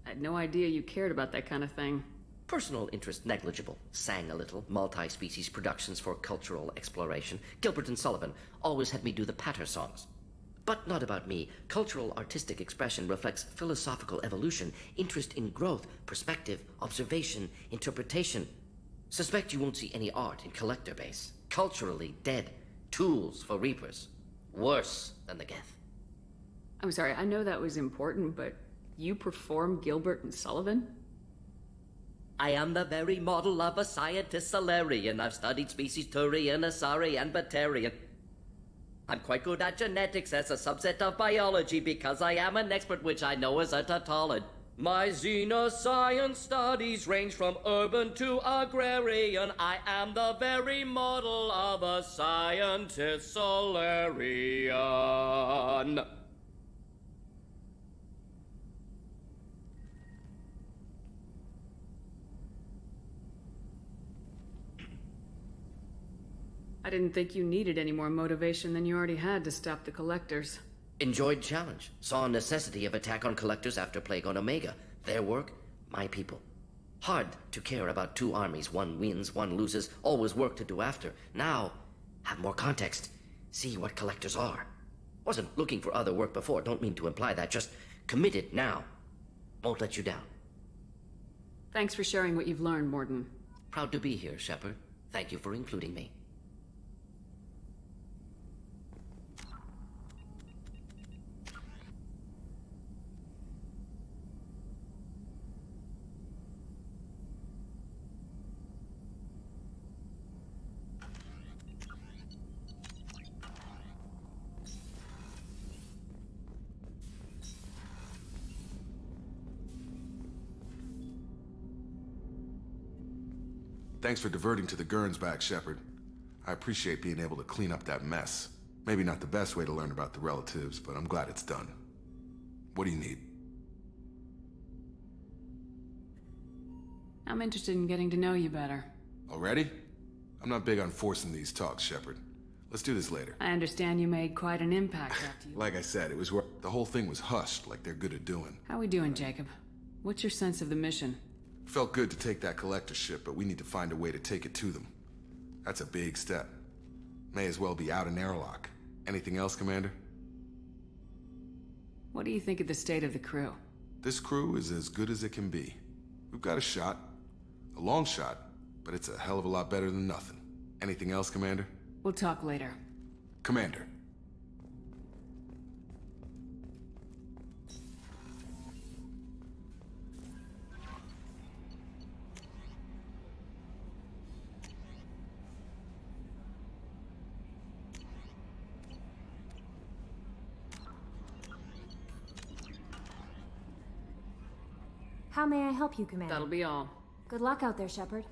I had no idea you cared about that kind of thing. Personal interest negligible. Sang a little. Multi-species productions for cultural exploration. Gilbert and Sullivan always had me do the patter songs. But not about me. Cultural artistic expression reflects philosophical evolution, interest in growth, perspective, observation, interpretation. Suspect you won't see any art in collector base. Culturally dead. Tools for Reapers. Worse than the Geth. I'm sorry, I know that was important, but you perform Gilbert and Sullivan? I am the very model of a scientist Solarian. I've studied species Turian, Asari, and Batarian. I'm quite good at genetics as a subset of biology because I am an expert, which I know is a tautologist. My xenoscience studies range from urban to agrarian. I am the very model of a scientist Solarian. I didn't think you needed any more motivation than you already had to stop the Collectors. Enjoyed challenge. Saw necessity of attack on Collectors after Plague on Omega. Their work, my people. Hard to care about two armies. One wins, one loses. Always work to do after. Now, have more context. See what Collectors are. Wasn't looking for other work before. Don't mean to imply that. Just committed now. Won't let you down. Thanks for sharing what you've learned, Mordin. Proud to be here, Shepard. Thank you for including me. Thanks for diverting to the Gurns back, Shepard. I appreciate being able to clean up that mess. Maybe not the best way to learn about the relatives, but I'm glad it's done. What do you need? I'm interested in getting to know you better. Already? I'm not big on forcing these talks, Shepard. Let's do this later. I understand you made quite an impact after you... Like I said, it was where the whole thing was hushed like they're good at doing. How we doing, Jacob? What's your sense of the mission? Felt good to take that collector ship, but we need to find a way to take it to them. That's a big step. May as well be out in airlock. Anything else, Commander? What do you think of the state of the crew? This crew is as good as it can be. We've got a shot. A long shot, but it's a hell of a lot better than nothing. Anything else, Commander? We'll talk later. Commander. How may I help you, Commander? That'll be all. Good luck out there, Shepard.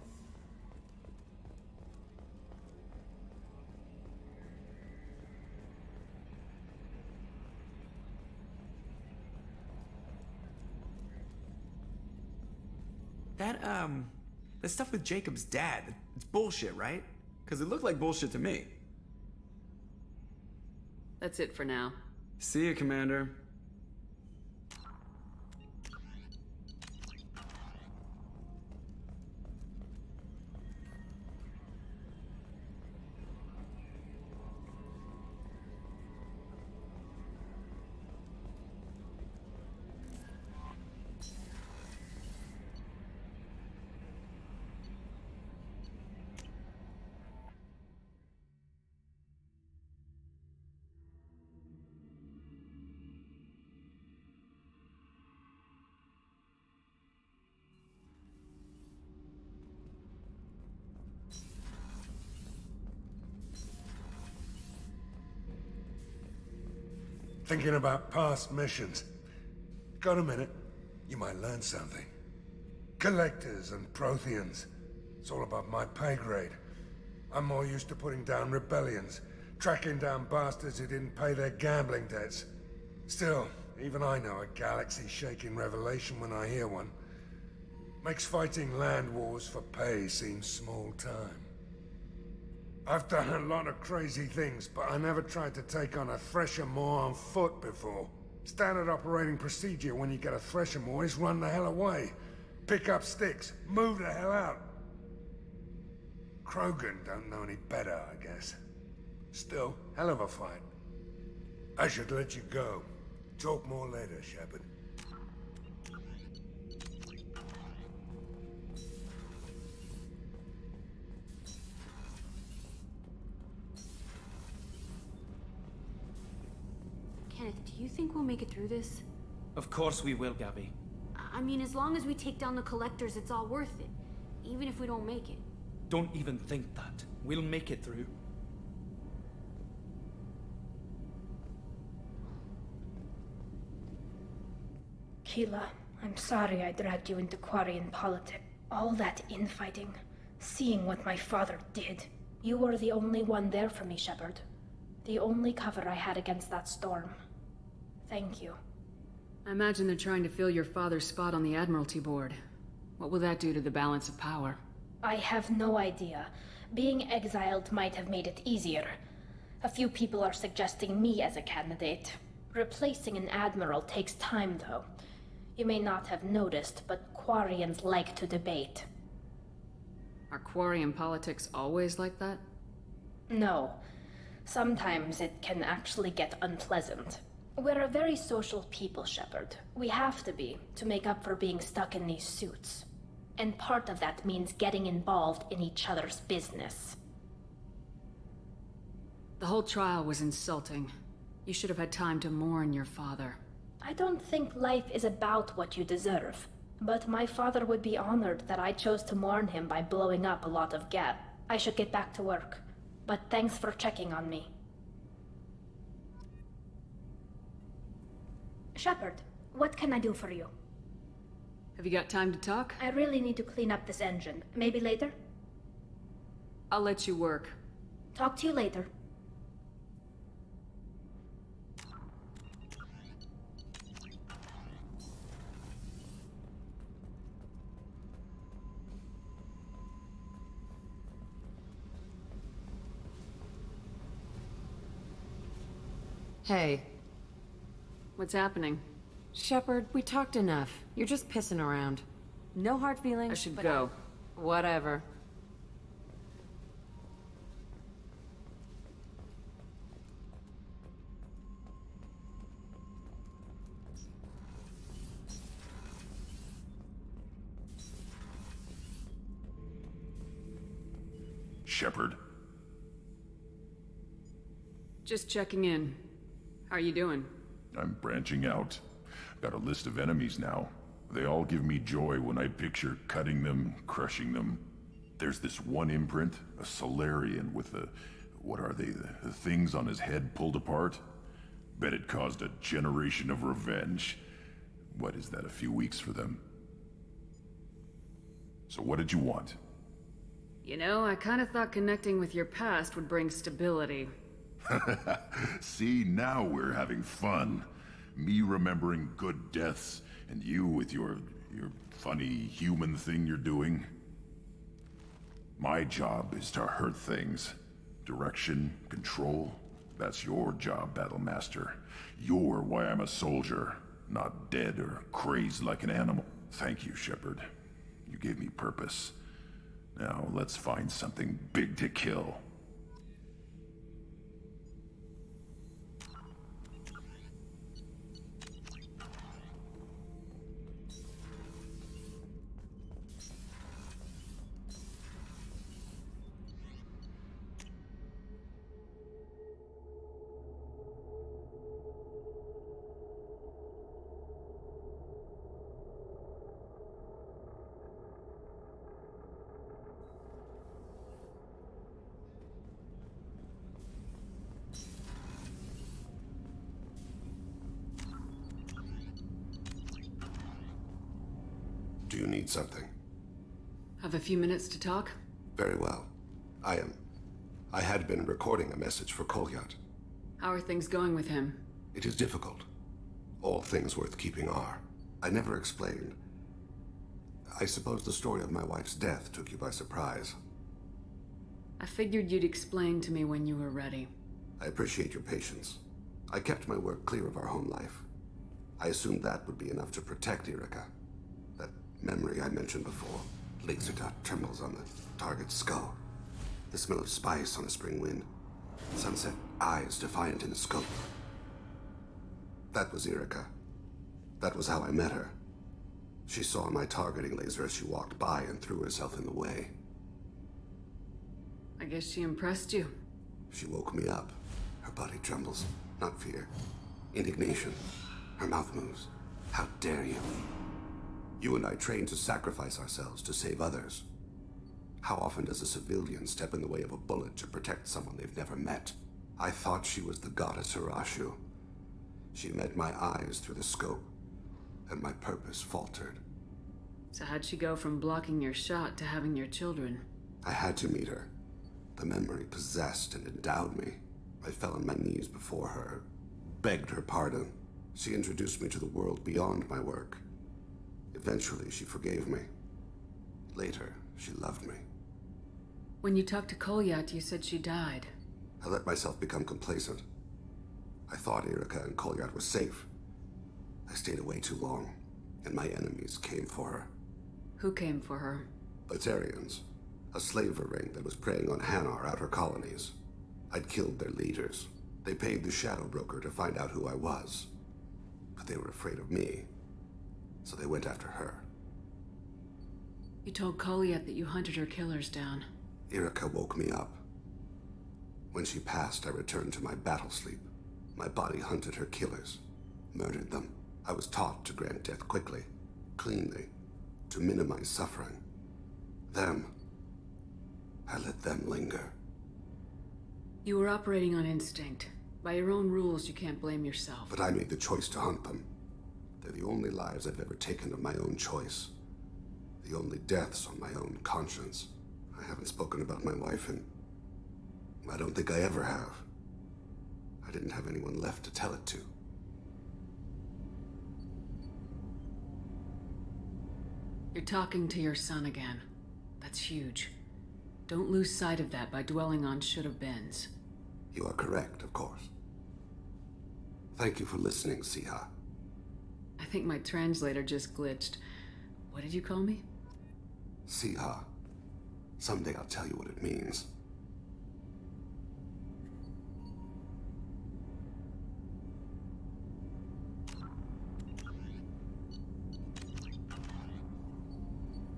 That stuff with Jacob's dad, it's bullshit, right? Because it looked like bullshit to me. That's it for now. See you, Commander. Thinking about past missions. Got a minute? You might learn something. Collectors and Protheans. It's all above my pay grade. I'm more used to putting down rebellions, tracking down bastards who didn't pay their gambling debts. Still, even I know a galaxy-shaking revelation when I hear one. Makes fighting land wars for pay seem small time. I've done a lot of crazy things, but I never tried to take on a Thresher Maw on foot before. Standard operating procedure when you get a Thresher Maw is run the hell away. Pick up sticks, move the hell out. Krogan don't know any better, I guess. Still, hell of a fight. I should let you go. Talk more later, Shepard. Kenneth, do you think we'll make it through this? Of course we will, Gabby. I mean, as long as we take down the collectors, it's all worth it. Even if we don't make it. Don't even think that. We'll make it through. Keela, I'm sorry I dragged you into Quarian politics. All that infighting, seeing what my father did. You were the only one there for me, Shepard. The only cover I had against that storm. Thank you. I imagine they're trying to fill your father's spot on the Admiralty Board. What will that do to the balance of power? I have no idea. Being exiled might have made it easier. A few people are suggesting me as a candidate. Replacing an admiral takes time, though. You may not have noticed, but Quarians like to debate. Are Quarian politics always like that? No. Sometimes it can actually get unpleasant. We're a very social people, Shepard. We have to be, to make up for being stuck in these suits. And part of that means getting involved in each other's business. The whole trial was insulting. You should have had time to mourn your father. I don't think life is about what you deserve. But my father would be honored that I chose to mourn him by blowing up a lot of gas. I should get back to work. But thanks for checking on me. Shepard, what can I do for you? Have you got time to talk? I really need to clean up this engine. Maybe later? I'll let you work. Talk to you later. Hey. What's happening? Shepard, we talked enough. You're just pissing around. No hard feelings. I should but go. Whatever. Shepard? Just checking in. How are you doing? I'm branching out. Got a list of enemies now. They all give me joy when I picture cutting them, crushing them. There's this one imprint, a Solarian with the... what are they? The things on his head pulled apart? Bet it caused a generation of revenge. What is that, a few weeks for them? So what did you want? You know, I kinda thought connecting with your past would bring stability. See, now we're having fun. Me remembering good deaths, and you with your funny human thing you're doing. My job is to hurt things. Direction, control, that's your job, Battlemaster. You're why I'm a soldier, not dead or crazed like an animal. Thank you, Shepard. You gave me purpose. Now, let's find something big to kill. Do you need something? Have a few minutes to talk? Very well. I had been recording a message for Kolyat. How are things going with him? It is difficult. All things worth keeping are. I never explained. I suppose the story of my wife's death took you by surprise. I figured you'd explain to me when you were ready. I appreciate your patience. I kept my work clear of our home life. I assumed that would be enough to protect Erica. That memory I mentioned before. Laser dot trembles on the target's skull. The smell of spice on a spring wind. Sunset eyes defiant in the scope. That was Erica. That was how I met her. She saw my targeting laser as she walked by and threw herself in the way. I guess she impressed you. She woke me up. Her body trembles. Not fear. Indignation. Her mouth moves. How dare you? You and I trained to sacrifice ourselves to save others. How often does a civilian step in the way of a bullet to protect someone they've never met? I thought she was the goddess Hirashu. She met my eyes through the scope, and my purpose faltered. So how'd she go from blocking your shot to having your children? I had to meet her. The memory possessed and endowed me. I fell on my knees before her, begged her pardon. She introduced me to the world beyond my work. Eventually, she forgave me. Later, she loved me. When you talked to Kolyat, you said she died. I let myself become complacent. I thought Erica and Kolyat were safe. I stayed away too long, and my enemies came for her. Who came for her? Batarians. A slaver ring that was preying on Hanar outer colonies. I'd killed their leaders. They paid the Shadow Broker to find out who I was. But they were afraid of me, so they went after her. You told Kolyat that you hunted her killers down. Erica woke me up. When she passed, I returned to my battle sleep. My body hunted her killers, murdered them. I was taught to grant death quickly, cleanly, to minimize suffering. I let them linger. You were operating on instinct. By your own rules, you can't blame yourself. But I made the choice to hunt them. They're the only lives I've ever taken of my own choice. The only deaths on my own conscience. I haven't spoken about my wife, and I don't think I ever have. I didn't have anyone left to tell it to. You're talking to your son again. That's huge. Don't lose sight of that by dwelling on should-have-beens. You are correct, of course. Thank you for listening, Siha. I think my translator just glitched. What did you call me? Siha. Someday I'll tell you what it means.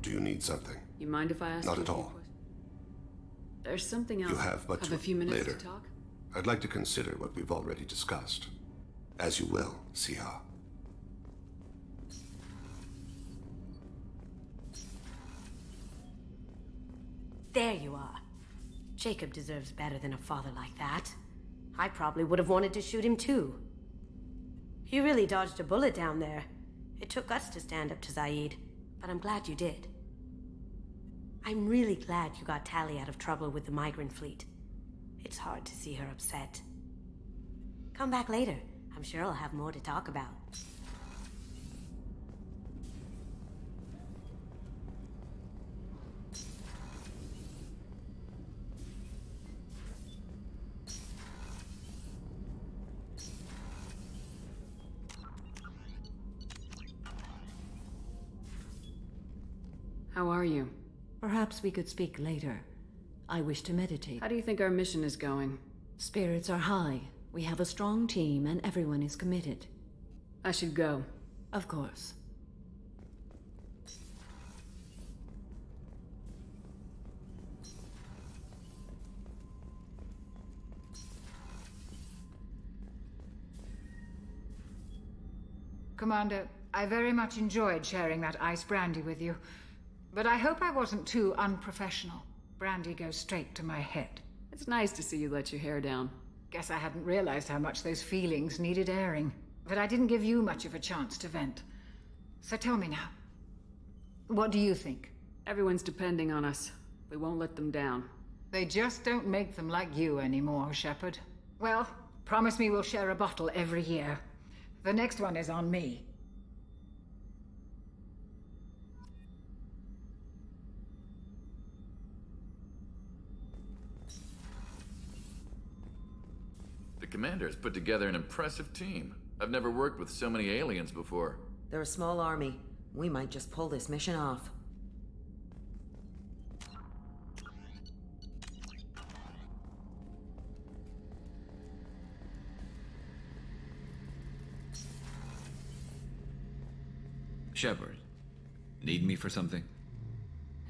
Do you need something? You mind if I ask Not you at a few all. questions? There's something else. You have but a few minutes later. to talk? I'd like to consider what we've already discussed. As you will, Siha. There you are. Jacob deserves better than a father like that. I probably would have wanted to shoot him too. You really dodged a bullet down there. It took guts to stand up to Zaid, but I'm glad you did. I'm really glad you got Tali out of trouble with the migrant fleet. It's hard to see her upset. Come back later. I'm sure I'll have more to talk about. How are you? Perhaps we could speak later. I wish to meditate. How do you think our mission is going? Spirits are high. We have a strong team and everyone is committed. I should go. Of course. Commander, I very much enjoyed sharing that ice brandy with you. But I hope I wasn't too unprofessional. Brandy goes straight to my head. It's nice to see you let your hair down. Guess I hadn't realized how much those feelings needed airing. But I didn't give you much of a chance to vent. So tell me now. What do you think? Everyone's depending on us. We won't let them down. They just don't make them like you anymore, Shepard. Well, promise me we'll share a bottle every year. The next one is on me. The commander has put together an impressive team. I've never worked with so many aliens before. They're a small army. We might just pull this mission off. Shepard, need me for something?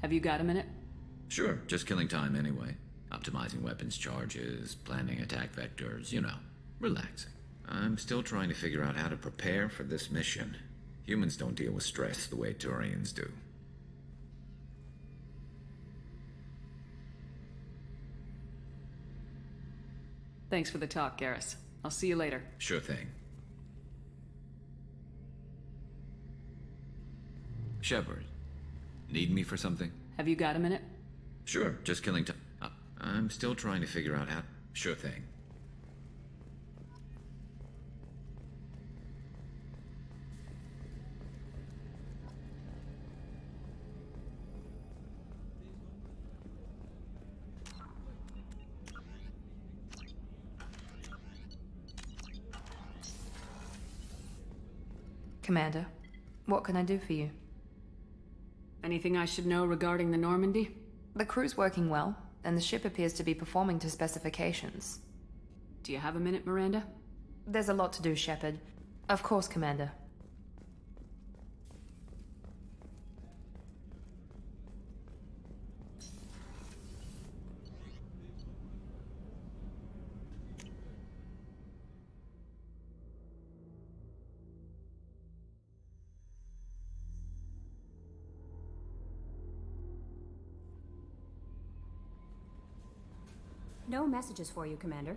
Have you got a minute? Sure, just killing time anyway. Optimizing weapons charges, planning attack vectors, you know, relaxing. I'm still trying to figure out how to prepare for this mission. Humans don't deal with stress the way Turians do. Thanks for the talk, Garrus. I'll see you later. Sure thing. Shepard, need me for something? Have you got a minute? Sure, just killing time. I'm still trying to figure out how... Sure thing. Commander, what can I do for you? Anything I should know regarding the Normandy? The crew's working well, and the ship appears to be performing to specifications. Do you have a minute, Miranda? There's a lot to do, Shepard. Of course, Commander. No messages for you, Commander.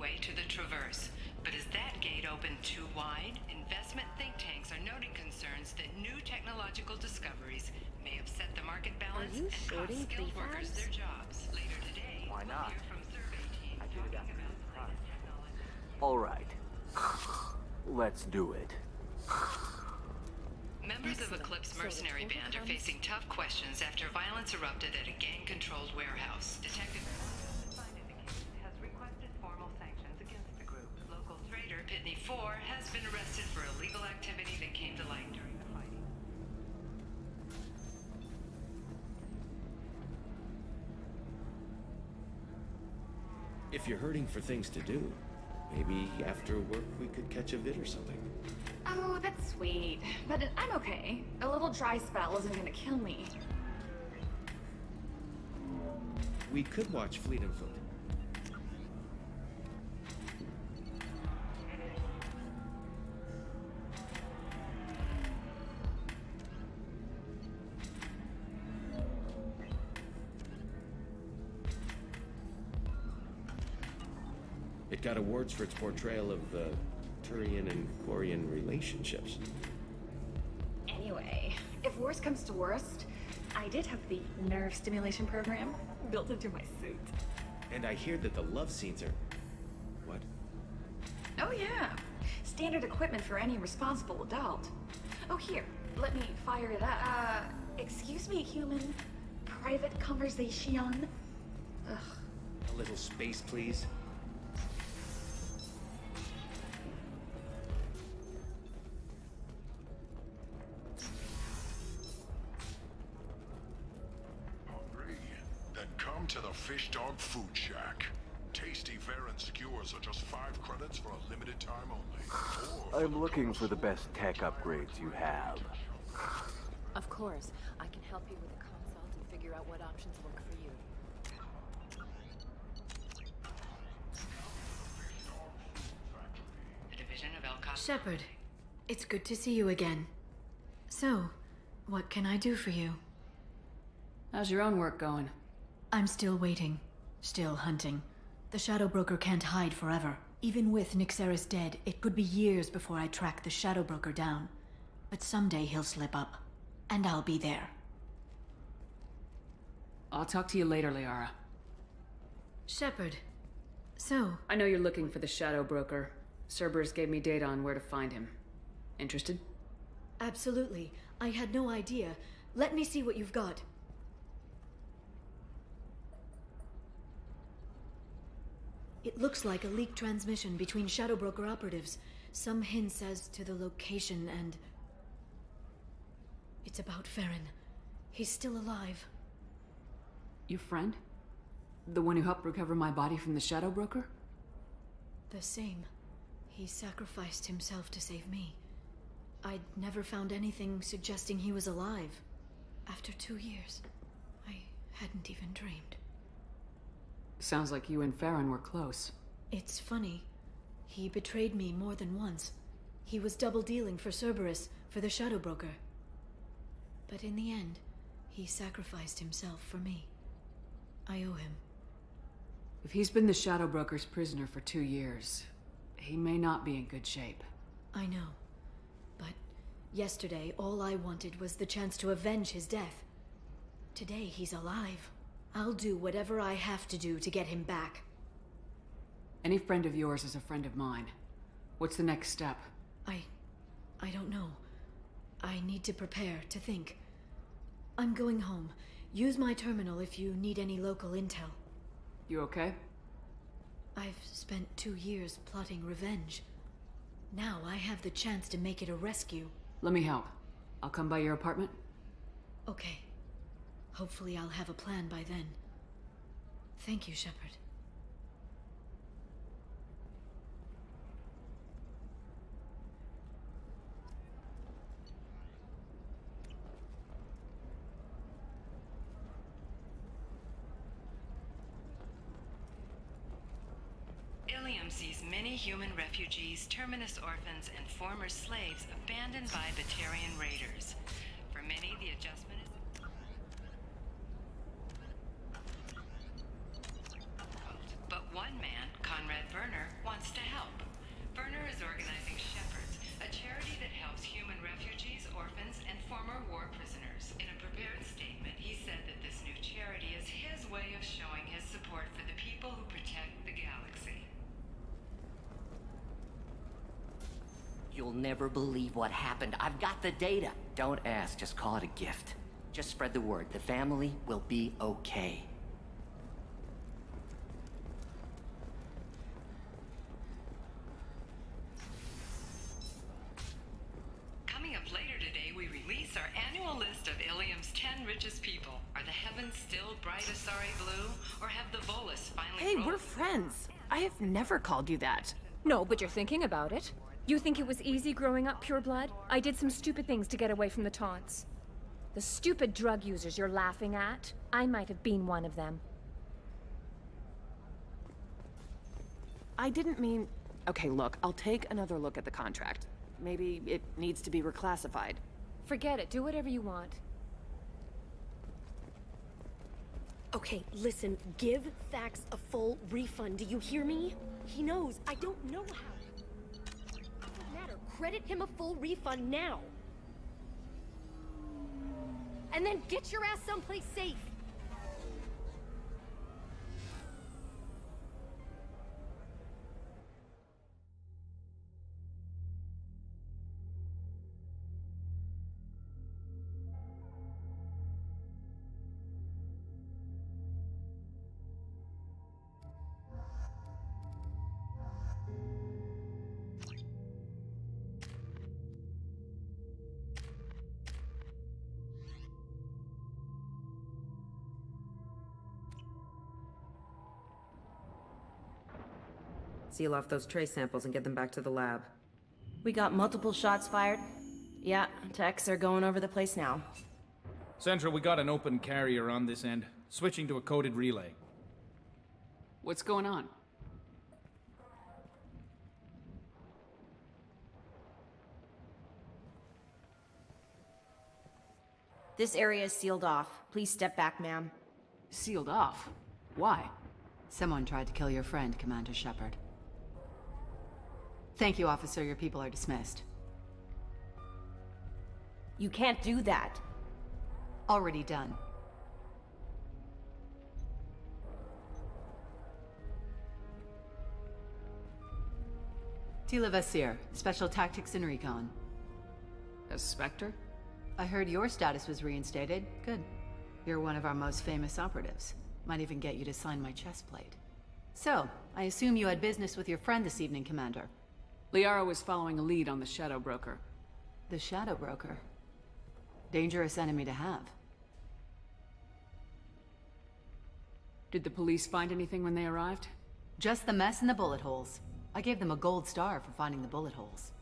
gateway to the Traverse. But is that gate open too wide? Investment think tanks are noting concerns that new technological discoveries may upset the market balance and cost skilled workers their jobs. Later today, why not? we'll hear from survey teams I did it talking after about the latest technology. All right. Let's do it. Members of Eclipse mercenary band are facing tough questions after violence erupted at a gang-controlled warehouse. Detective has requested formal sanctions against the group. Local trader Pitney 4 has been arrested for illegal activity that came to light during the fighting. If you're hurting for things to do, maybe after work we could catch a vid or something. Oh, that's sweet. But I'm okay. A little dry spell isn't gonna kill me. We could watch Fleet and Foot. It got awards for its portrayal of Turian and Quarian relationships. Anyway, if worse comes to worst, I did have the nerve stimulation program built into my suit. And I hear that the love scenes are... What? Oh yeah, standard equipment for any responsible adult. Oh here, let me fire it up. Excuse me, human. Private conversation. Ugh. A little space, please. Then come to the Fish Dog Food Shack. Tasty Varen skewers are just 5 credits for a limited time only. I'm looking for the best tech upgrades you have. Of course. I can help you with a consult and figure out what options work for you. The division of El Casa. Shepard, it's good to see you again. So, what can I do for you? How's your own work going? I'm still waiting. Still hunting. The Shadow Broker can't hide forever. Even with Nyxeris dead, it could be years before I track the Shadow Broker down. But someday he'll slip up. And I'll be there. I'll talk to you later, Liara. Shepard. So... I know you're looking for the Shadow Broker. Cerberus gave me data on where to find him. Interested? Absolutely. I had no idea. Let me see what you've got. It looks like a leaked transmission between Shadow Broker operatives. Some hints as to the location and... It's about Farron. He's still alive. Your friend? The one who helped recover my body from the Shadow Broker? The same. He sacrificed himself to save me. I'd never found anything suggesting he was alive. After 2 years, I hadn't even dreamed. Sounds like you and Farron were close. It's funny. He betrayed me more than once. He was double-dealing for Cerberus, for the Shadow Broker. But in the end, he sacrificed himself for me. I owe him. If he's been the Shadow Broker's prisoner for 2 years, he may not be in good shape. I know. But yesterday, all I wanted was the chance to avenge his death. Today, he's alive. I'll do whatever I have to do to get him back. Any friend of yours is a friend of mine. What's the next step? I don't know. I need to prepare, to think. I'm going home. Use my terminal if you need any local intel. You okay? I've spent 2 years plotting revenge. Now I have the chance to make it a rescue. Let me help. I'll come by your apartment. Okay. Hopefully I'll have a plan by then. Thank you, Shepard. Ilium sees many human refugees, terminus orphans, and former slaves abandoned by Batarian raiders. For many, the adjustment is... But one man, Conrad Werner, You'll never believe what happened. I've got the data. Don't ask, just call it a gift. Just spread the word. The family will be okay. Coming up later today, we release our annual list of Ilium's 10 richest people. Are the heavens still bright Asari blue, or have the Volus finally Hey, rolled? we're friends. I have never called you that. No, but you're thinking about it. You think it was easy growing up pure blood? I did some stupid things to get away from the taunts. The stupid drug users you're laughing at, I might have been one of them. I didn't mean... Okay, look, I'll take another look at the contract. Maybe it needs to be reclassified. Forget it. Do whatever you want. Okay, listen, give Thax a full refund. Do you hear me? He knows. I don't know how. Doesn't matter. Credit him a full refund now. And then get your ass someplace safe. Seal off those trace samples and get them back to the lab. We got multiple shots fired. Yeah, techs are going over the place now. Central, we got an open carrier on this end. Switching to a coded relay. What's going on? This area is sealed off. Please step back, ma'am. Sealed off? Why? Someone tried to kill your friend, Commander Shepard. Thank you, officer. Your people are dismissed. You can't do that. Already done. Tila Vasir, Special Tactics and Recon. A Spectre? I heard your status was reinstated. Good. You're one of our most famous operatives. Might even get you to sign my chest plate. So, I assume you had business with your friend this evening, Commander. Liara was following a lead on the Shadow Broker. The Shadow Broker? Dangerous enemy to have. Did the police find anything when they arrived? Just the mess and the bullet holes. I gave them a gold star for finding the bullet holes.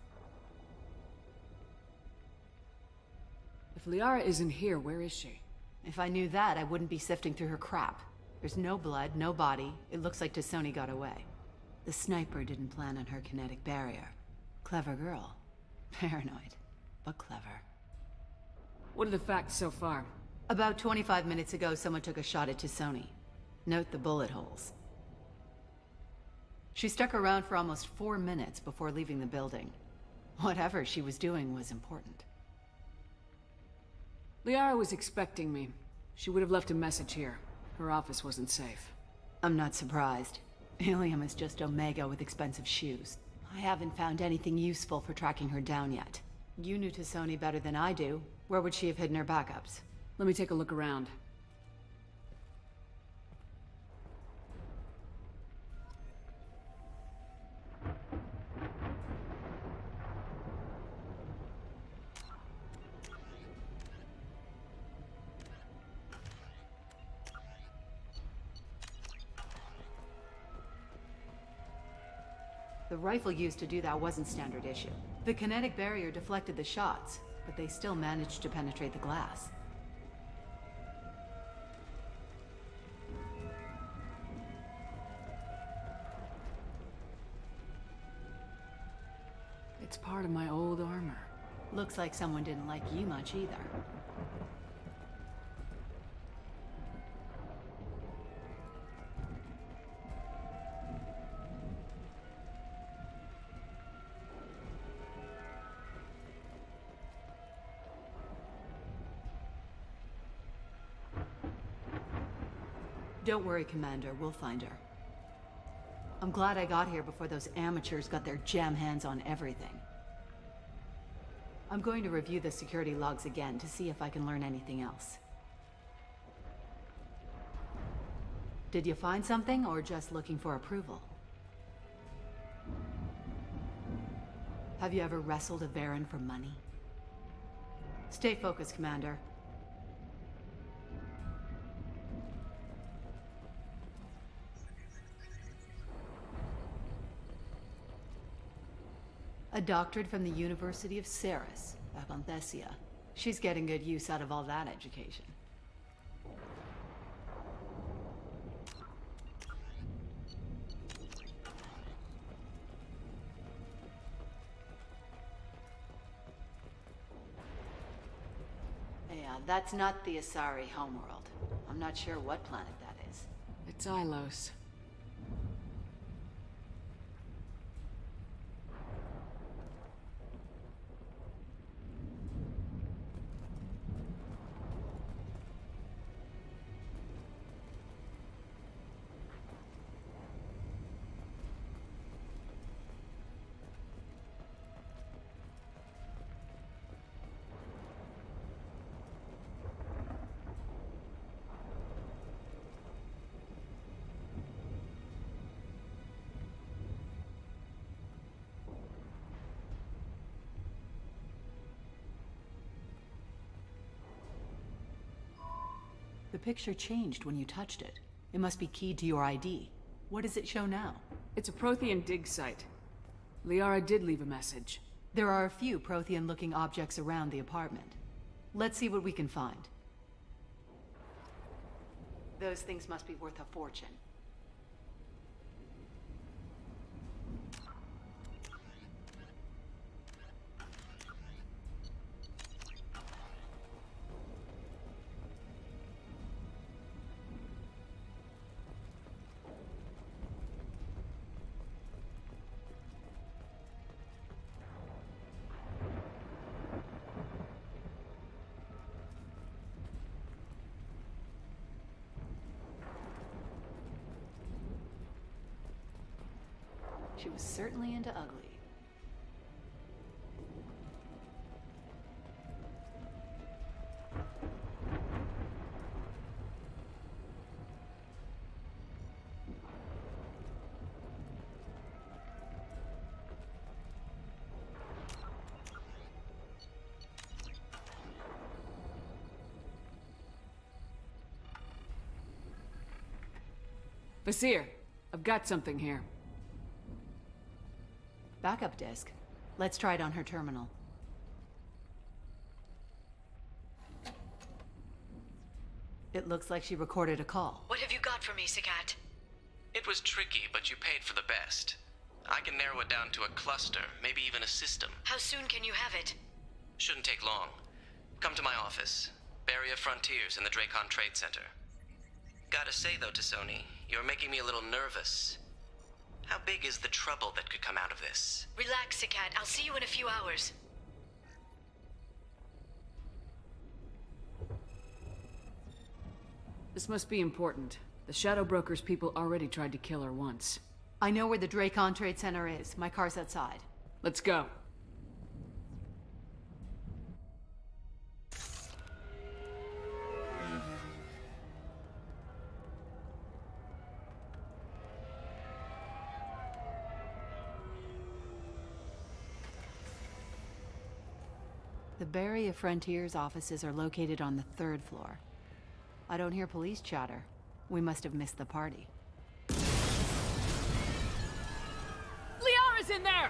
If Liara isn't here, where is she? If I knew that, I wouldn't be sifting through her crap. There's no blood, no body. It looks like T'Soni got away. The sniper didn't plan on her kinetic barrier. Clever girl. Paranoid, but clever. What are the facts so far? About 25 minutes ago, someone took a shot at T'Soni. Note the bullet holes. She stuck around for almost 4 minutes before leaving the building. Whatever she was doing was important. Liara was expecting me. She would have left a message here. Her office wasn't safe. I'm not surprised. Ilium is just Omega with expensive shoes. I haven't found anything useful for tracking her down yet. You knew T'Soni better than I do. Where would she have hidden her backups? Let me take a look around. The rifle used to do that wasn't standard issue. The kinetic barrier deflected the shots, but they still managed to penetrate the glass. It's part of my old armor. Looks like someone didn't like you much either. Don't worry, Commander. We'll find her. I'm glad I got here before those amateurs got their jam hands on everything. I'm going to review the security logs again to see if I can learn anything else. Did you find something, or just looking for approval? Have you ever wrestled a Baron for money? Stay focused, Commander. A doctorate from the University of Ceres, Avanthesia. She's getting good use out of all that education. Yeah, that's not the Asari homeworld. I'm not sure what planet that is. It's Ilos. The picture changed when you touched it. It must be keyed to your ID. What does it show now? It's a Prothean dig site. Liara did leave a message. There are a few Prothean-looking objects around the apartment. Let's see what we can find. Those things must be worth a fortune. She was certainly into ugly. Vasir, I've got something here. Backup disk. Let's try it on her terminal. It looks like she recorded a call. What have you got for me, Sakat? It was tricky, but you paid for the best. I can narrow it down to a cluster, maybe even a system. How soon can you have it? Shouldn't take long. Come to my office. Barrier Frontiers in the Dracon Trade Center. Gotta say though, Tassoni, you're making me a little nervous. How big is the trouble that could come out of this? Relax, Sakat. I'll see you in a few hours. This must be important. The Shadow Broker's people already tried to kill her once. I know where the Dracon Trade Center is. My car's outside. Let's go. The Barrier Frontiers offices are located on the 3rd floor. I don't hear police chatter. We must have missed the party. Liara's in there!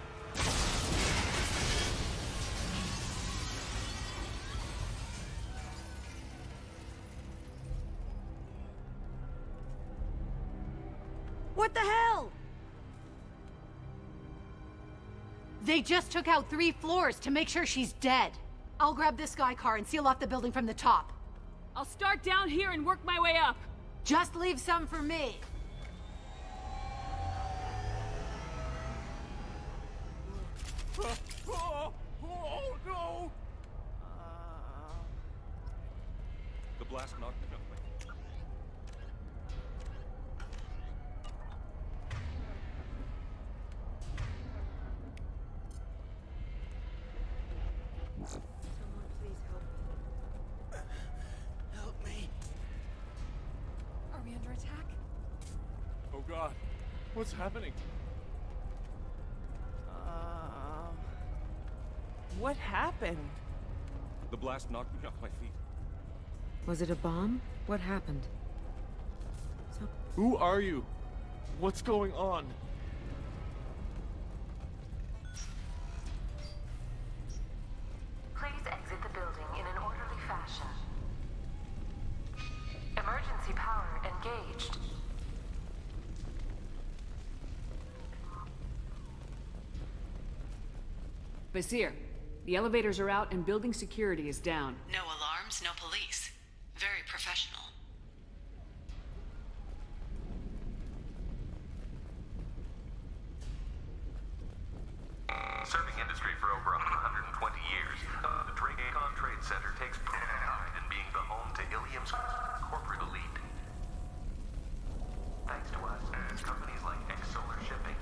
What the hell? They just took out 3 floors to make sure she's dead. I'll grab this Sky car and seal off the building from the top. I'll start down here and work my way up. Just leave some for me. Oh no! The blast knocked it up. God. What's happening? What happened? The blast knocked me off my feet. Was it a bomb? What happened? Who are you? What's going on? Please exit the building in an orderly fashion. Emergency power engaged. Vizier, the elevators are out and building security is down. No alarms, no police. Very professional. Serving industry for over 120 years, the Dracon Trade Center takes pride in being the home to Ilium's corporate elite. Thanks to us, companies like Solar Shipping,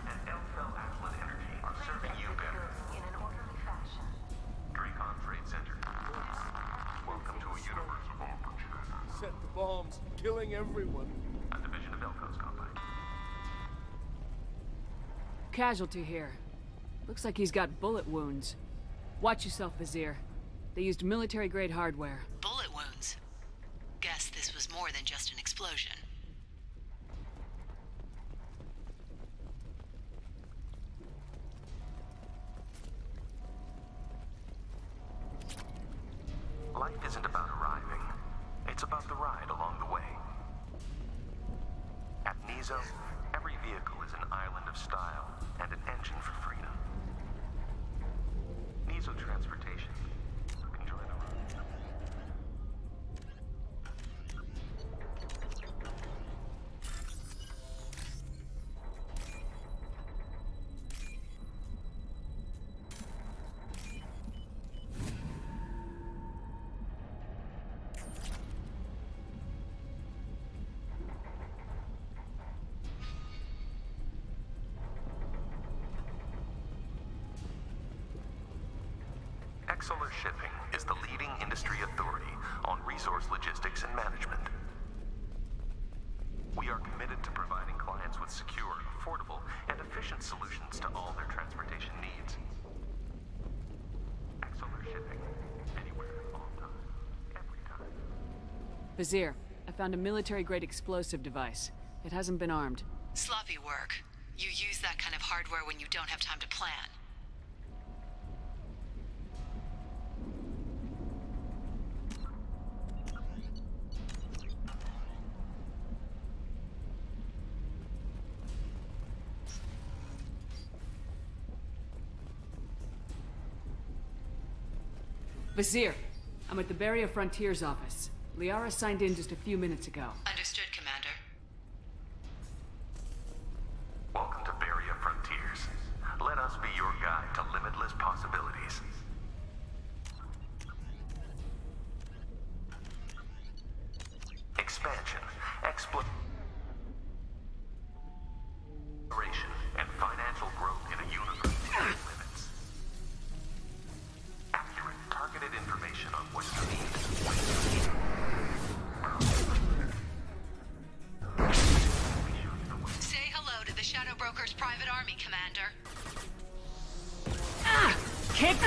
and Elfell Affluent Energy are serving you better. In an orderly fashion. Dracon Trade Center. Welcome to a universe of opportunities. Set the bombs, killing everyone. A division of Elco's company. Casualty here. Looks like he's got bullet wounds. Watch yourself, Vizier. They used military-grade hardware. Bullet wounds. Guess this was more than just an explosion. Life isn't about arriving. It's about the ride along the way. At Nizo, every vehicle is an island of style and an engine for freedom. Nizo Transportation. Enjoy the ride. Solar Shipping is the leading industry authority on resource logistics and management. We are committed to providing clients with secure, affordable, and efficient solutions to all their transportation needs. Solar Shipping, anywhere, all time, every time. Vizier, I found a military-grade explosive device. It hasn't been armed. Sloppy work. You use that kind of hardware when you don't have time to plan. Vizier, I'm at the Barrier Frontiers office. Liara signed in just a few minutes ago. Understood, Commander. Welcome to Barrier Frontiers. Let us be your guide to limitless possibilities. Expansion, exploration, and financial growth in a universe without limits. Accurate, targeted information on what you need, when you need it. Say hello to the Shadow Broker's private army, Commander. Kick!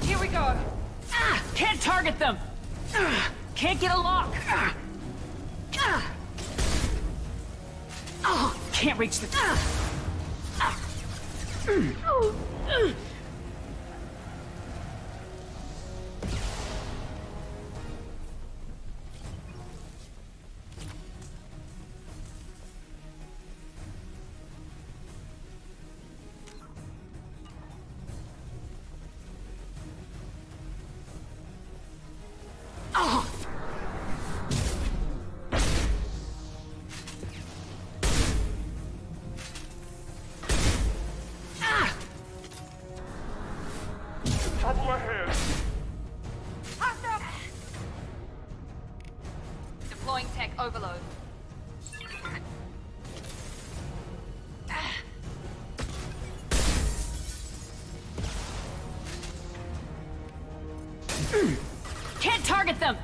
Here we go. Can't target them. Can't get a lock. Oh, can't reach the. Top of my head. Deploying tech overload. Can't target them!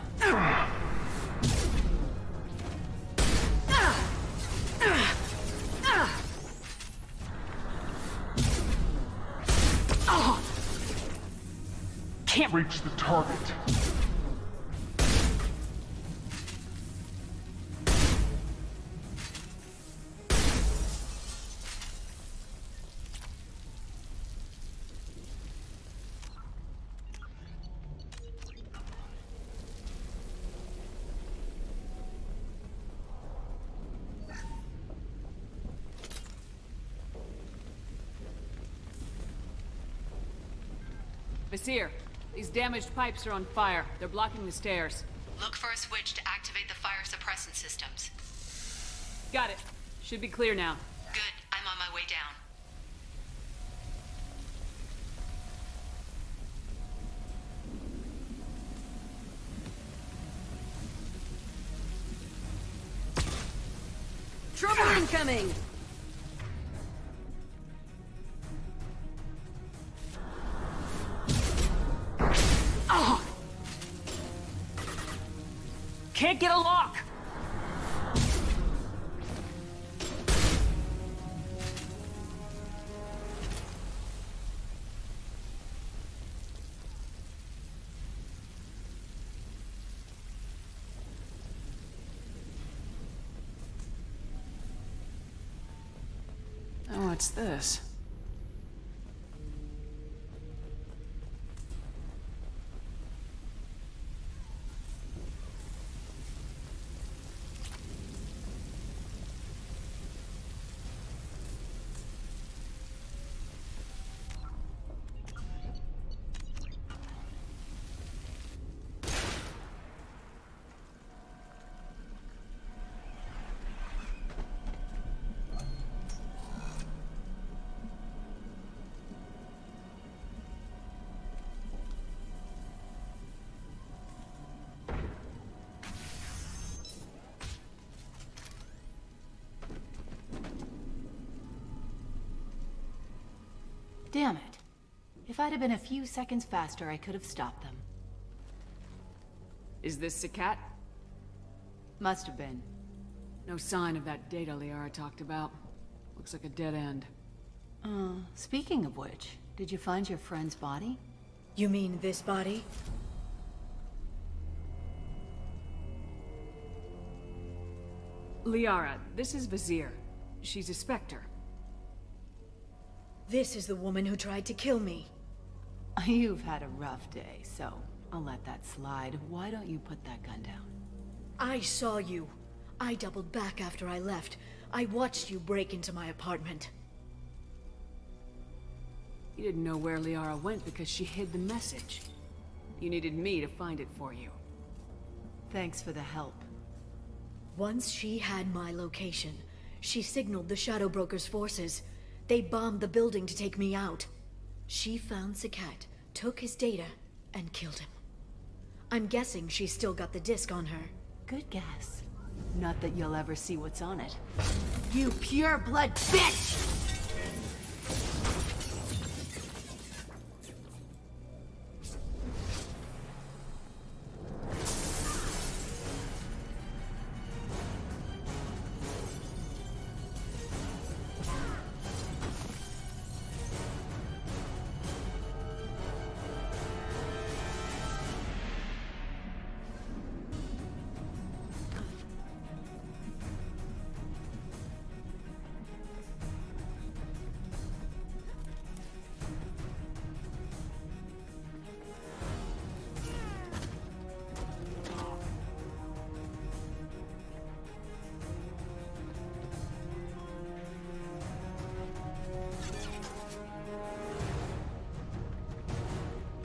Can't reach the target. Vizier, these damaged pipes are on fire. They're blocking the stairs. Look for a switch to activate the fire suppressant systems. Got it. Should be clear now. Good. I'm on my way down. Trouble incoming! Can't get a lock! Oh, what's this? Damn it. If I'd have been a few seconds faster, I could have stopped them. Is this Sakat? Must have been. No sign of that data Liara talked about. Looks like a dead end. Speaking of which, did you find your friend's body? You mean this body? Liara, this is Vizier. She's a Spectre. This is the woman who tried to kill me. You've had a rough day, so I'll let that slide. Why don't you put that gun down? I saw you. I doubled back after I left. I watched you break into my apartment. You didn't know where Liara went because she hid the message. You needed me to find it for you. Thanks for the help. Once she had my location, she signaled the Shadow Broker's forces. They bombed the building to take me out. She found Sakat, took his data, and killed him. I'm guessing she's still got the disc on her. Good guess. Not that you'll ever see what's on it. You pure-blood bitch!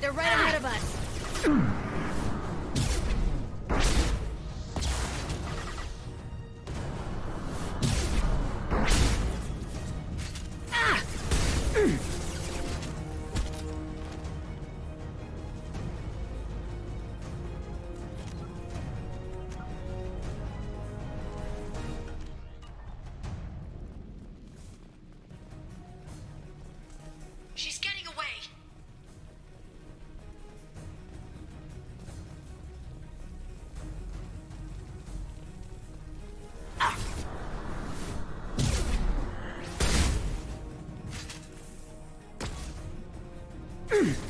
They're right ahead of us. She's getting away.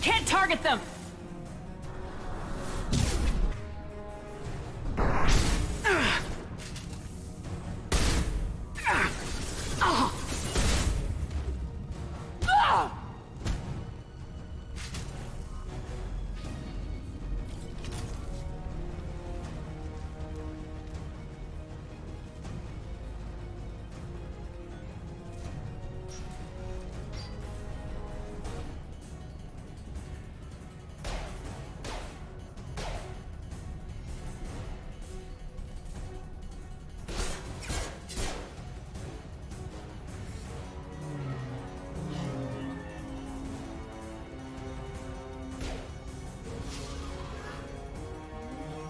Can't target them!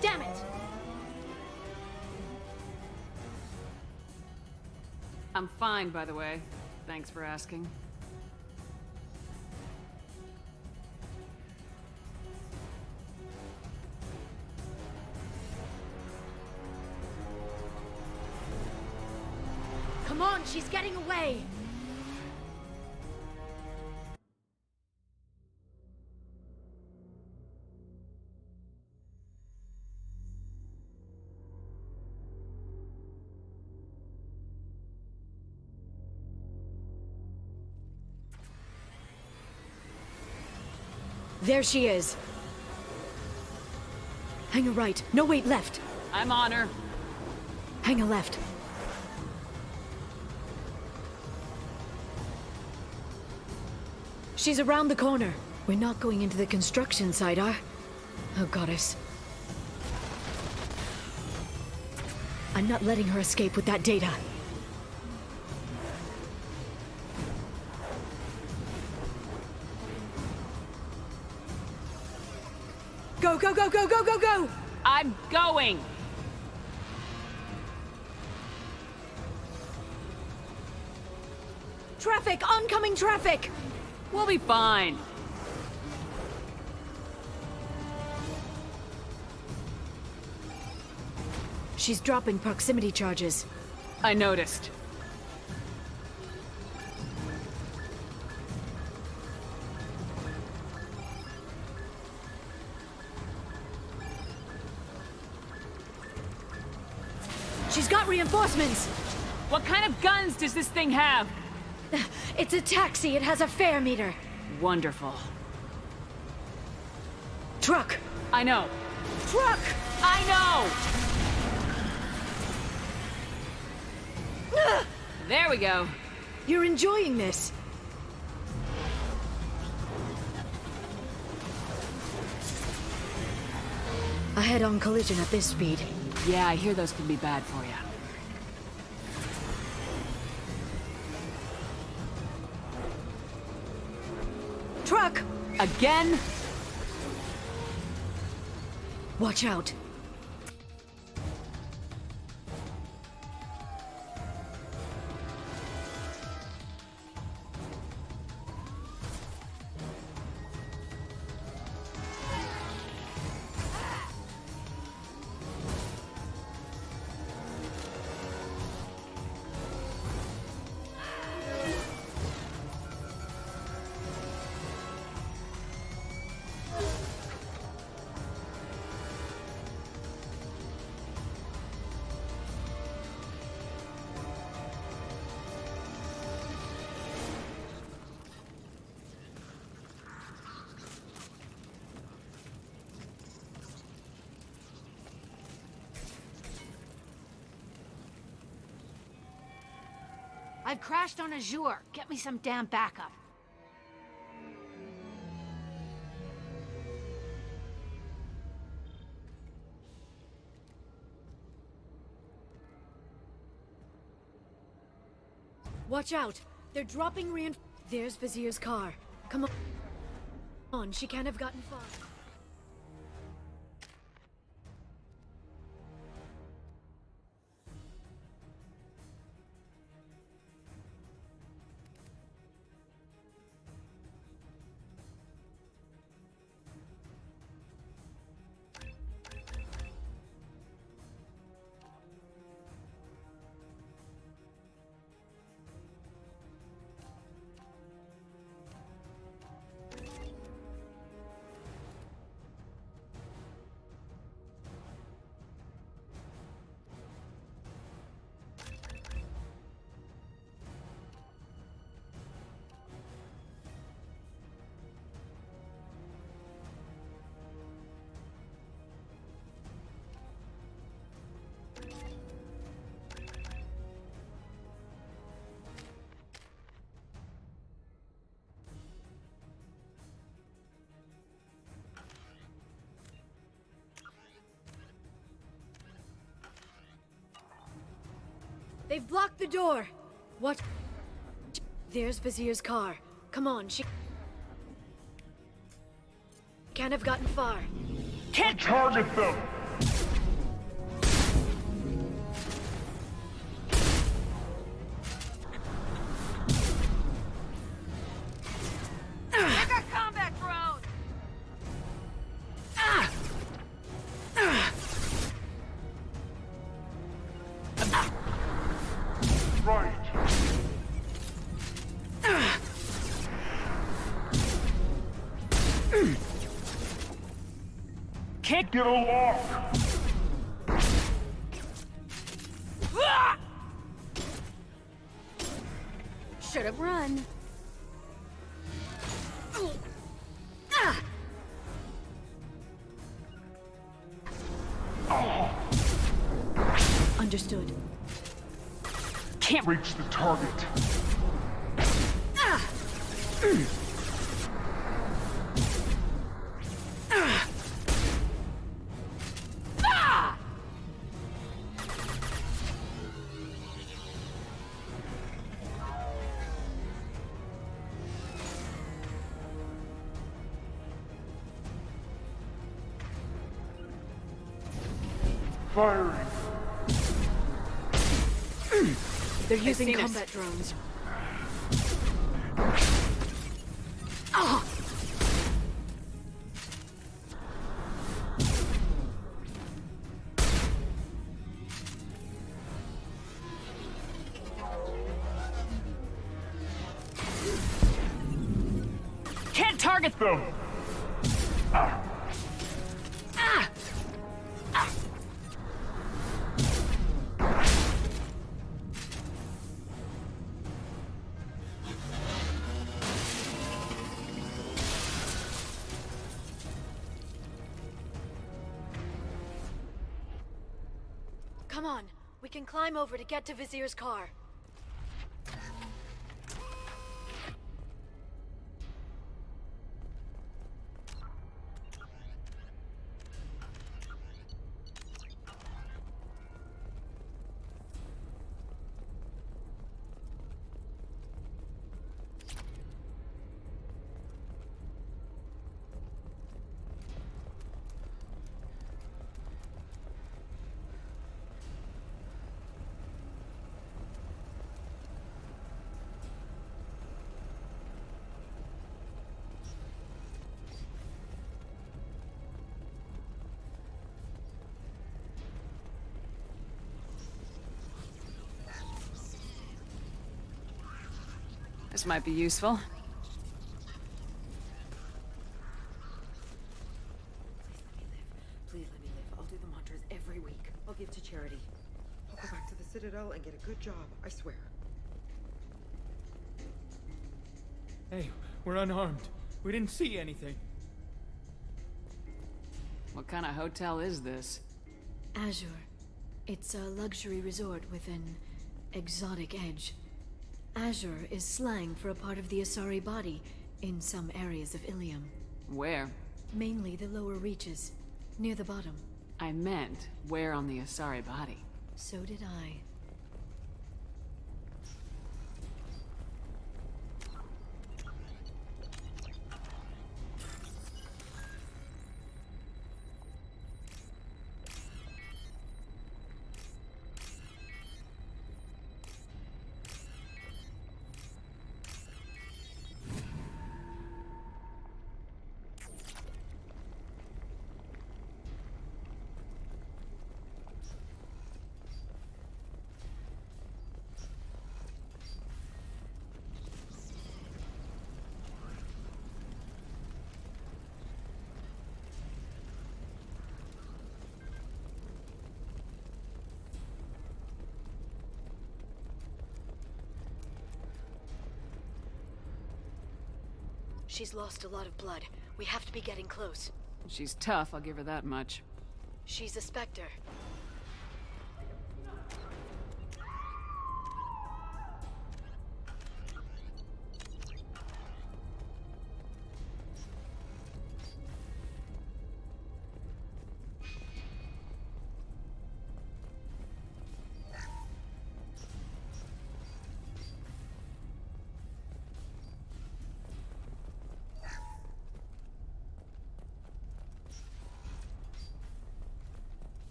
Damn it! I'm fine, by the way. Thanks for asking. Come on, she's getting away! There she is. Hang a right. No, wait, left. I'm on her. Hang a left. She's around the corner. We're not going into the construction site, are? Oh, goddess. I'm not letting her escape with that data. Go, go, go, go, go, go, go! I'm going! Traffic! Oncoming traffic! We'll be fine. She's dropping proximity charges. I noticed. She's got reinforcements! What kind of guns does this thing have? It's a taxi. It has a fare meter. Wonderful. Truck! I know. Truck! I know! There we go. You're enjoying this. A head-on collision at this speed. Yeah, I hear those can be bad for you. Truck! Again? Watch out. I've crashed on Azure. Get me some damn backup. Watch out! They're dropping There's Vizier's car. Come on, she can't have gotten far. They've blocked the door! What? There's Vizier's car. Come on, she can't have gotten far. Can't target them! I got combat drones! Right. Can't get a lock. Should have run. Understood. Can't reach the target. Firing. They're using seen us. combat drones. Can't target them. Come on, we can climb over to get to Vizier's car. This might be useful. Please let me live. I'll do the mantras every week. I'll give to charity. I'll go back to the Citadel and get a good job, I swear. Hey, we're unarmed. We didn't see anything. What kind of hotel is this? Azure. It's a luxury resort with an exotic edge. Azure is slang for a part of the Asari body in some areas of Ilium. Where? Mainly the lower reaches, near the bottom. I meant, where on the Asari body? So did I. She's lost a lot of blood. We have to be getting close. She's tough, I'll give her that much. She's a Spectre.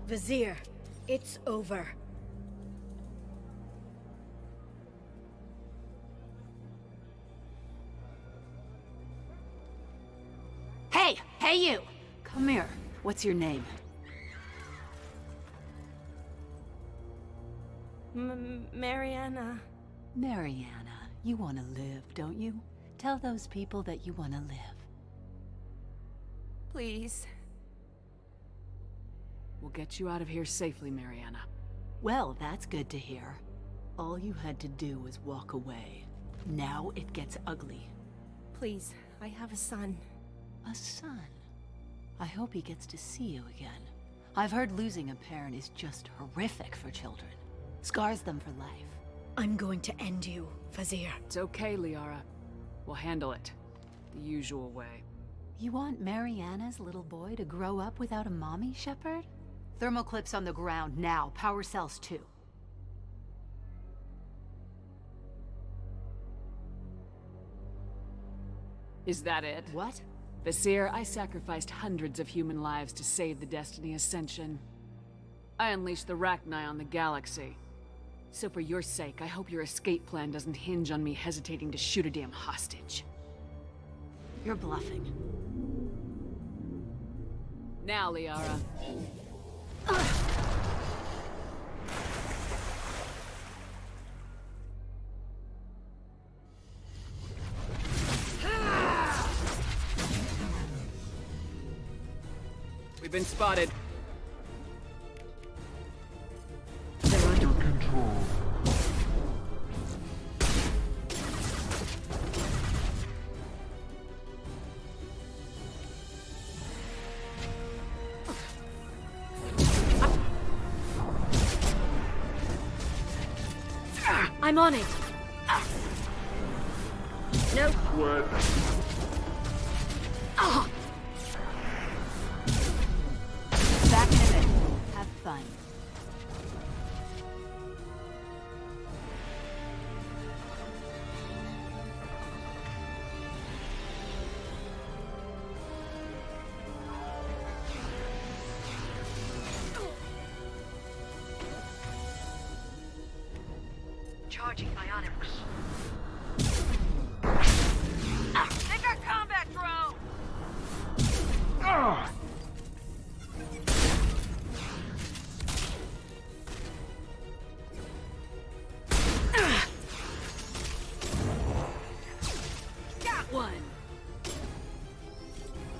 Vizier, it's over. Hey! Hey, you! Come here. What's your name? Mariana. Mariana. You want to live, don't you? Tell those people that you want to live. Please. We'll get you out of here safely, Mariana. Well, that's good to hear. All you had to do was walk away. Now it gets ugly. Please, I have a son. A son? I hope he gets to see you again. I've heard losing a parent is just horrific for children. Scars them for life. I'm going to end you, Vizier. It's okay, Liara. We'll handle it. The usual way. You want Mariana's little boy to grow up without a mommy, Shepard? Thermal clips on the ground now. Power cells too. Is that it? What? Vizier, I sacrificed hundreds of human lives to save the Destiny Ascension. I unleashed the Rachni on the galaxy. So for your sake, I hope your escape plan doesn't hinge on me hesitating to shoot a damn hostage. You're bluffing. Now, Liara. We've been spotted. They're under control. I'm on it. No. Sweat. Back in a minute. Have fun. Charging ionics. They got combat drone! Got one!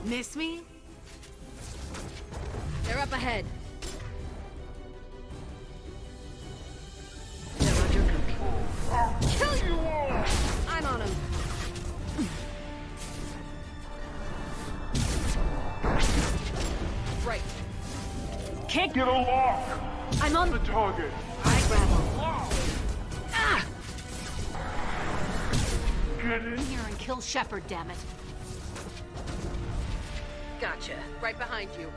Miss me? They're up ahead. They're under control. I'll kill you all! I'm on him. Right. Can't get a lock! I'm on the target. I grab him. Get in. Here and kill Shepard, damn it. Gotcha. Right behind you.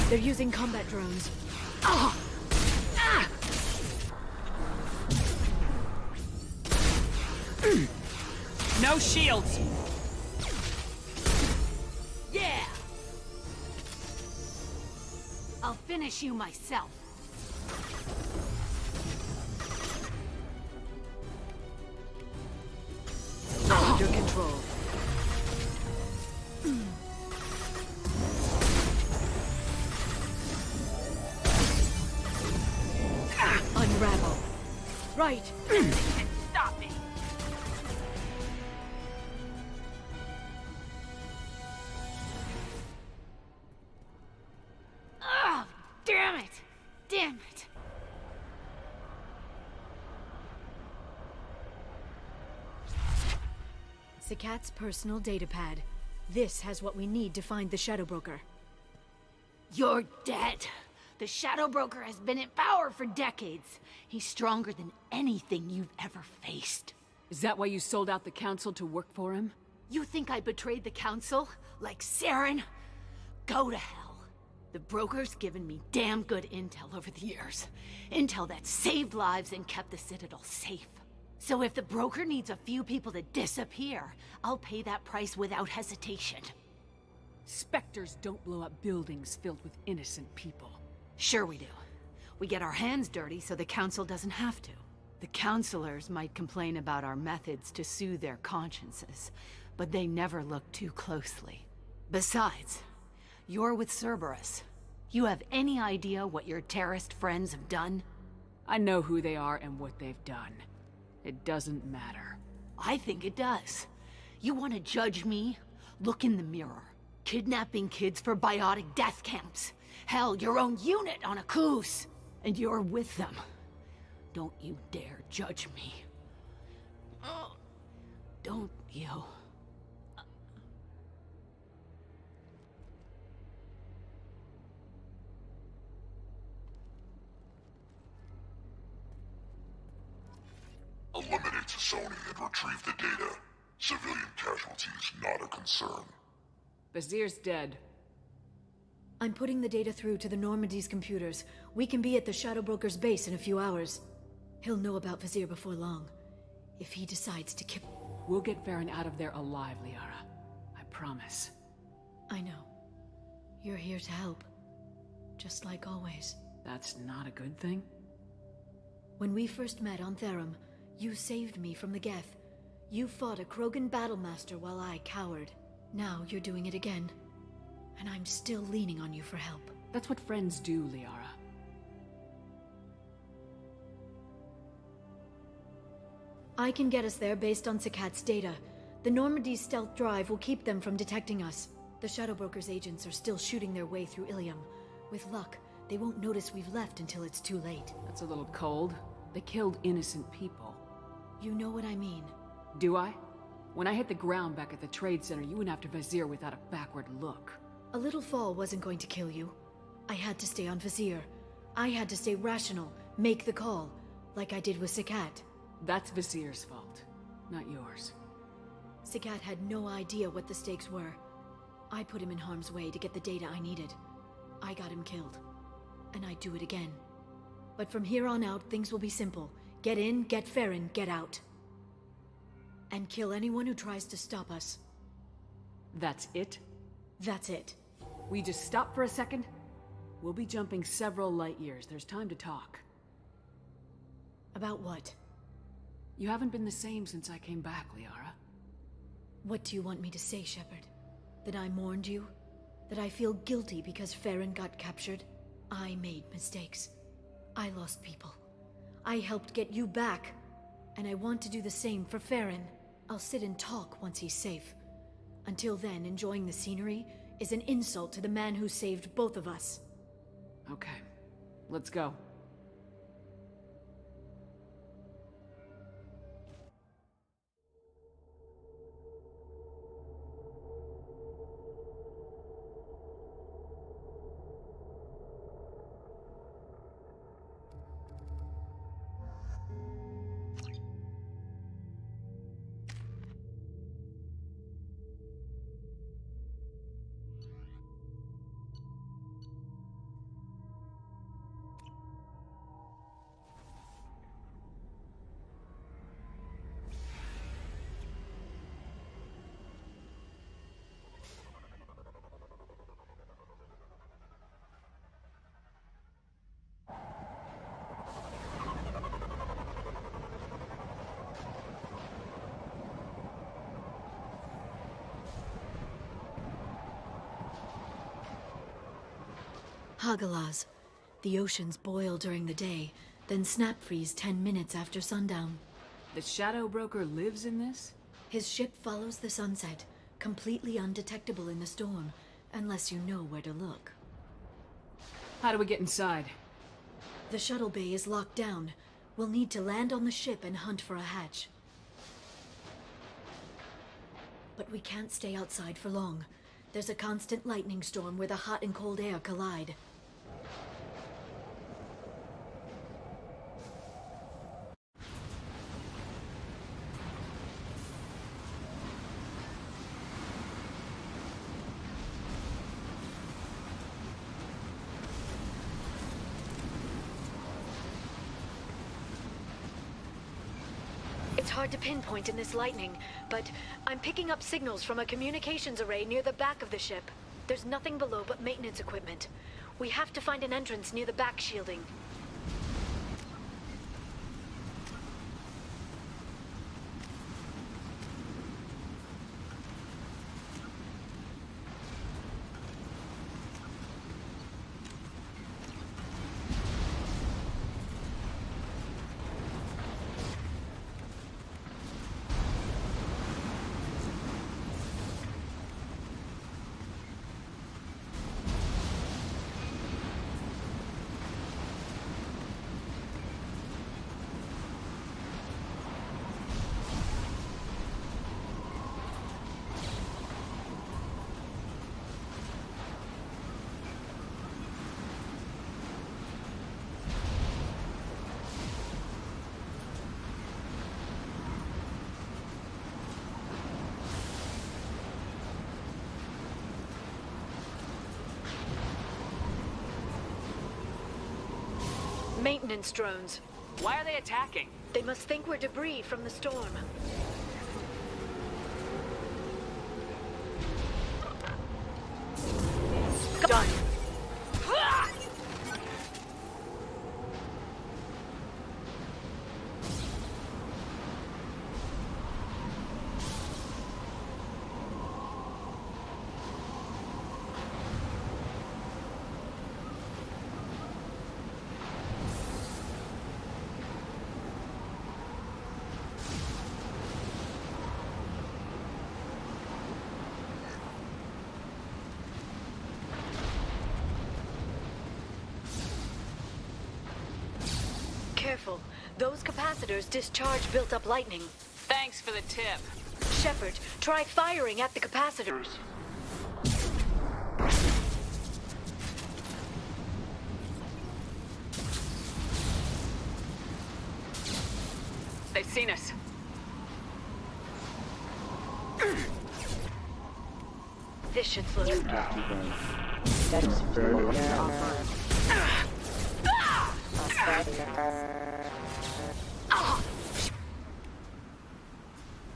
They're using combat drones. No shields! Yeah! I'll finish you myself. Under control. Unravel. Right. Stop me. Oh, damn it! Damn it! Sakat's personal datapad. This has what we need to find the Shadow Broker. You're dead. The Shadow Broker has been in power for decades. He's stronger than anything you've ever faced. Is that why you sold out the Council to work for him? You think I betrayed the Council? Like Saren? Go to hell. The broker's given me damn good intel over the years. Intel that saved lives and kept the Citadel safe. So if the broker needs a few people to disappear, I'll pay that price without hesitation. Spectres don't blow up buildings filled with innocent people. Sure we do. We get our hands dirty so the Council doesn't have to. The Councilors might complain about our methods to soothe their consciences, but they never look too closely. Besides, you're with Cerberus. You have any idea what your terrorist friends have done? I know who they are and what they've done. It doesn't matter. I think it does. You want to judge me? Look in the mirror. Kidnapping kids for biotic death camps. Hell, your own unit on a cruise. And you're with them. Don't you dare judge me. Don't you? Eliminate Sony and retrieve the data. Civilian casualties not a concern. Vizier's dead. I'm putting the data through to the Normandy's computers. We can be at the Shadow Broker's base in a few hours. He'll know about Vizier before long. If he decides to kill... We'll get Farron out of there alive, Liara. I promise. I know. You're here to help. Just like always. That's not a good thing? When we first met on Therum, you saved me from the Geth. You fought a Krogan battlemaster while I cowered. Now you're doing it again. And I'm still leaning on you for help. That's what friends do, Liara. I can get us there based on Sakat's data. The Normandy's stealth drive will keep them from detecting us. The Shadow Broker's agents are still shooting their way through Ilium. With luck, they won't notice we've left until it's too late. That's a little cold. They killed innocent people. You know what I mean. Do I? When I hit the ground back at the trade center, you went after Vizier without a backward look. A little fall wasn't going to kill you. I had to stay on Vizier. I had to stay rational, make the call, like I did with Sakat. That's Vizier's fault, not yours. Sakat had no idea what the stakes were. I put him in harm's way to get the data I needed. I got him killed. And I'd do it again. But from here on out, things will be simple. Get in, get Farron, get out. And kill anyone who tries to stop us. That's it? That's it. We just stop for a second? We'll be jumping several light years. There's time to talk. About what? You haven't been the same since I came back, Liara. What do you want me to say, Shepard? That I mourned you? That I feel guilty because Farron got captured? I made mistakes. I lost people. I helped get you back. And I want to do the same for Farron. I'll sit and talk once he's safe. Until then, enjoying the scenery is an insult to the man who saved both of us. Okay, let's go. Hagalaz. The oceans boil during the day, then snap freeze 10 minutes after sundown. The Shadow Broker lives in this? His ship follows the sunset, completely undetectable in the storm, unless you know where to look. How do we get inside? The shuttle bay is locked down. We'll need to land on the ship and hunt for a hatch. But we can't stay outside for long. There's a constant lightning storm where the hot and cold air collide. hard to pinpoint in this lightning, but I'm picking up signals from a communications array near the back of the ship. There's nothing below but maintenance equipment. We have to find an entrance near the back shielding. Maintenance drones. Why are they attacking? They must think we're debris from the storm. Done. Careful. Those capacitors discharge built-up lightning. Thanks for the tip. Shepard, try firing at the capacitors. They've seen us. This should slow them down.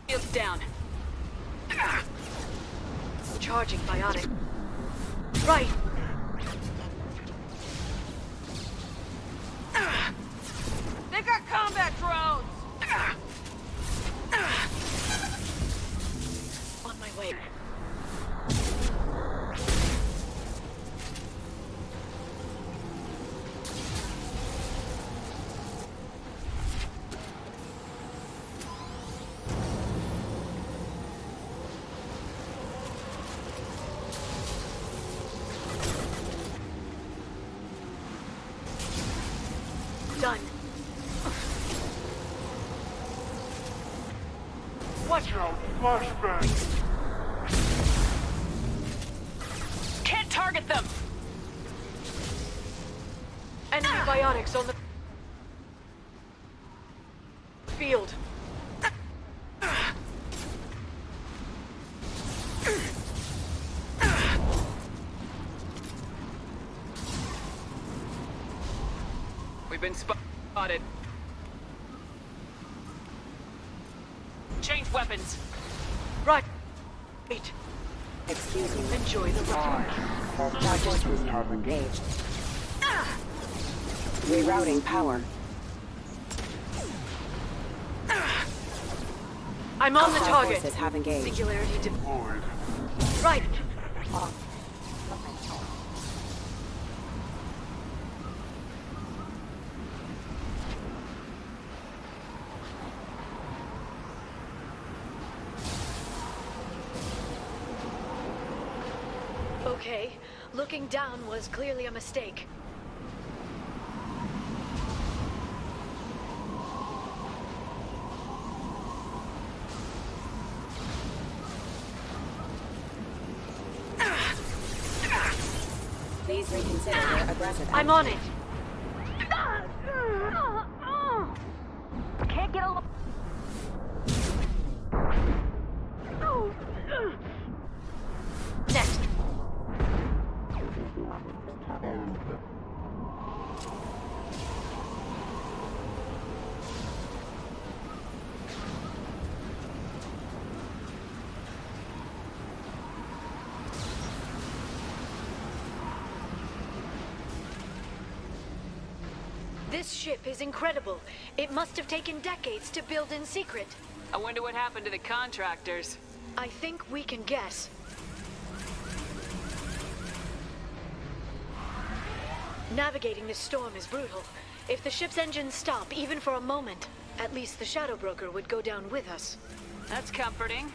Shields down. Charging biotic. Right. They've got combat drones! On my way. Done. Watch out! Flashbang! Can't target them! Enemy biotics on the field. We've been spotted. Change weapons. Right. Excuse me. Enjoy the ride. Charges have engaged. Rerouting power. I'm on the target. Forces have engaged. Singularity deployed. Right. Okay, looking down was clearly a mistake. Please reconsider your aggressive. I'm on it. Can't get along. Next. This ship is incredible. It must have taken decades to build in secret. I wonder what happened to the contractors. I think we can guess. Navigating this storm is brutal. If the ship's engines stop, even for a moment, at least the Shadow Broker would go down with us. That's comforting.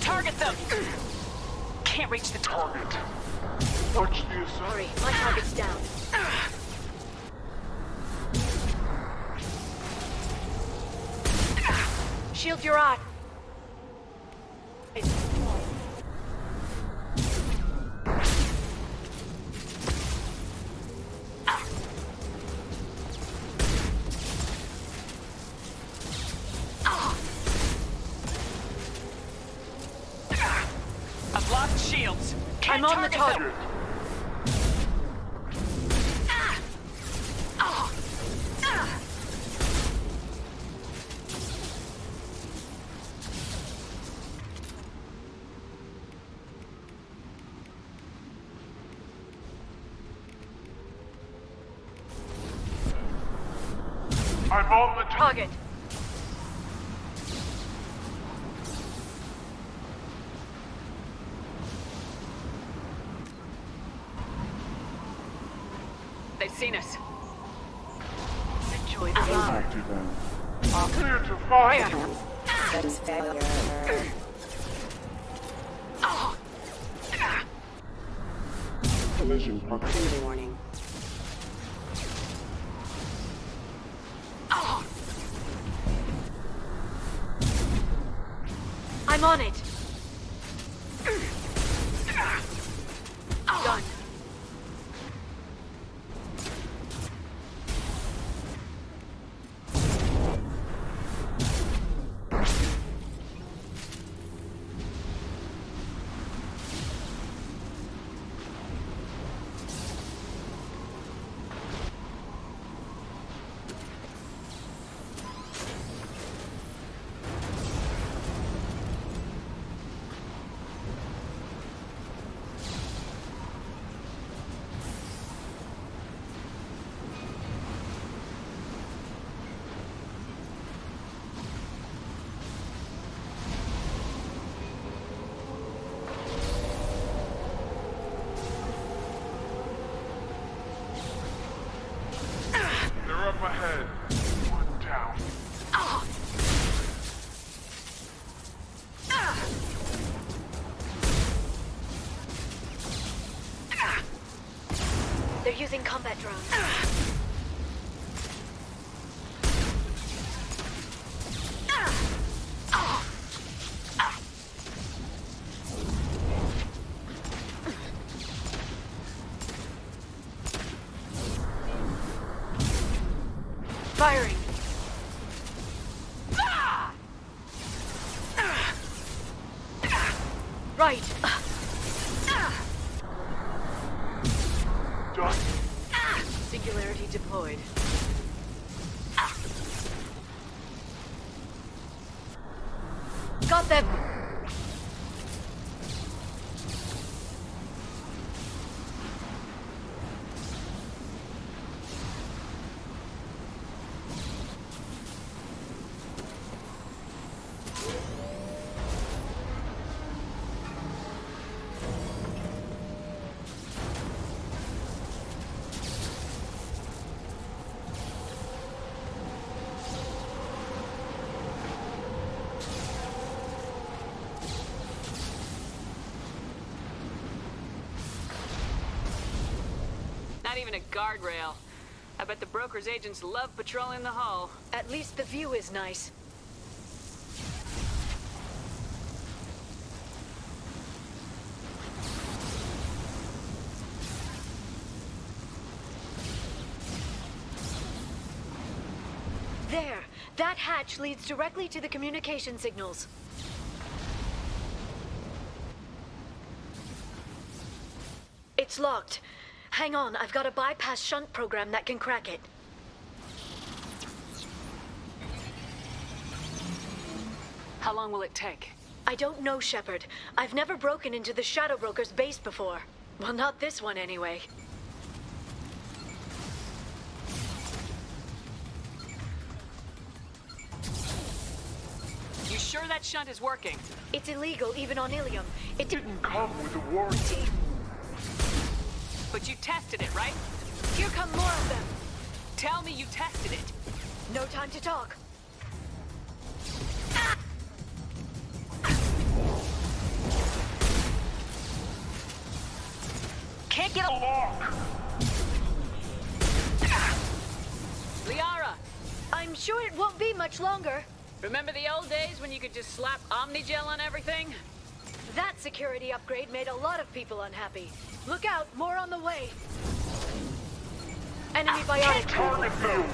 Target them! Can't reach the target. Watch the assault. Sorry, my target's down. Shield your eye. I've lost shields. I'm on the target. I'm on the target. They've seen us. Enjoy the ride. Clear to fire. Collision proximity warning. I'm on it. Done. They're up ahead. One down. They're using combat drones. Firing. Right. Done. Singularity deployed. Got them. Not even a guardrail. I bet the broker's agents love patrolling the hull. At least the view is nice. There! That hatch leads directly to the communication signals. It's locked. Hang on, I've got a bypass shunt program that can crack it. How long will it take? I don't know, Shepard. I've never broken into the Shadow Broker's base before. Well, not this one anyway. You sure that shunt is working? It's illegal, even on Ilium. It didn't come with a warranty. But you tested it, right? Here come more of them. Tell me you tested it. No time to talk. Can't get a lock. Liara! I'm sure it won't be much longer. Remember the old days when you could just slap Omnigel on everything? That security upgrade made a lot of people unhappy. Look out, more on the way. Enemy biotic. Target field.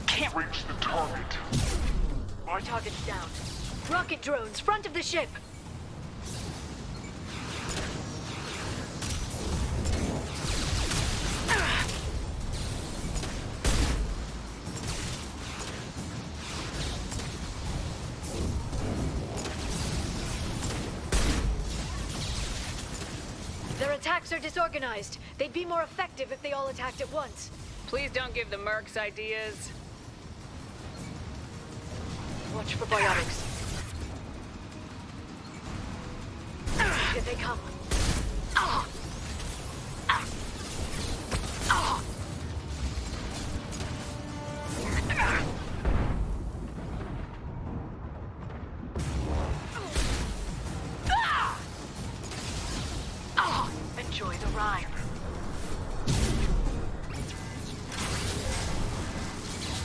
Can't reach the target. Our target's down. Rocket drones, front of the ship. Their attacks are disorganized. They'd be more effective if they all attacked at once. Please don't give the mercs ideas. Watch for biotics. Here they come. Enjoy the ride.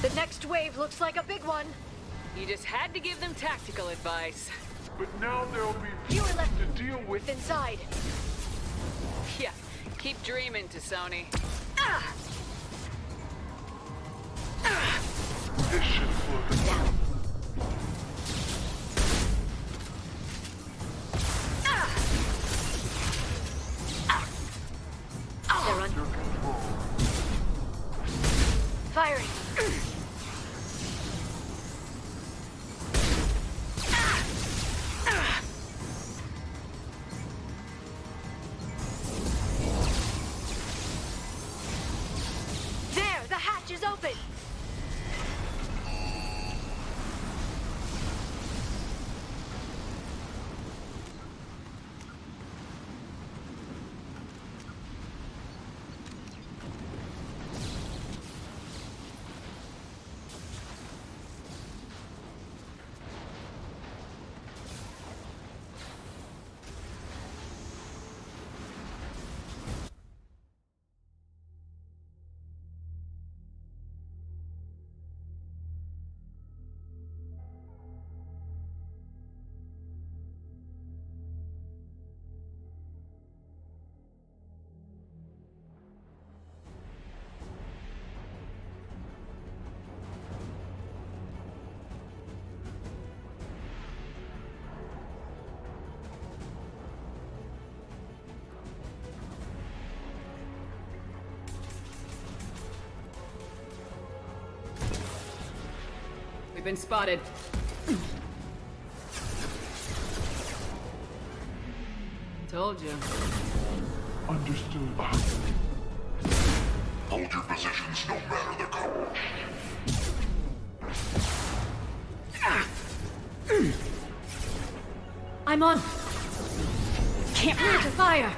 The next wave looks like a big one. You just had to give them tactical advice. But now there'll be fewer left to deal with inside. Yeah, keep dreaming, Tassoni. This should slow them down. They're under control. Firing. There, the hatch is open. We've been spotted. Told you. Understood. Hold your positions no matter the cost. I'm on. can't clear to fire!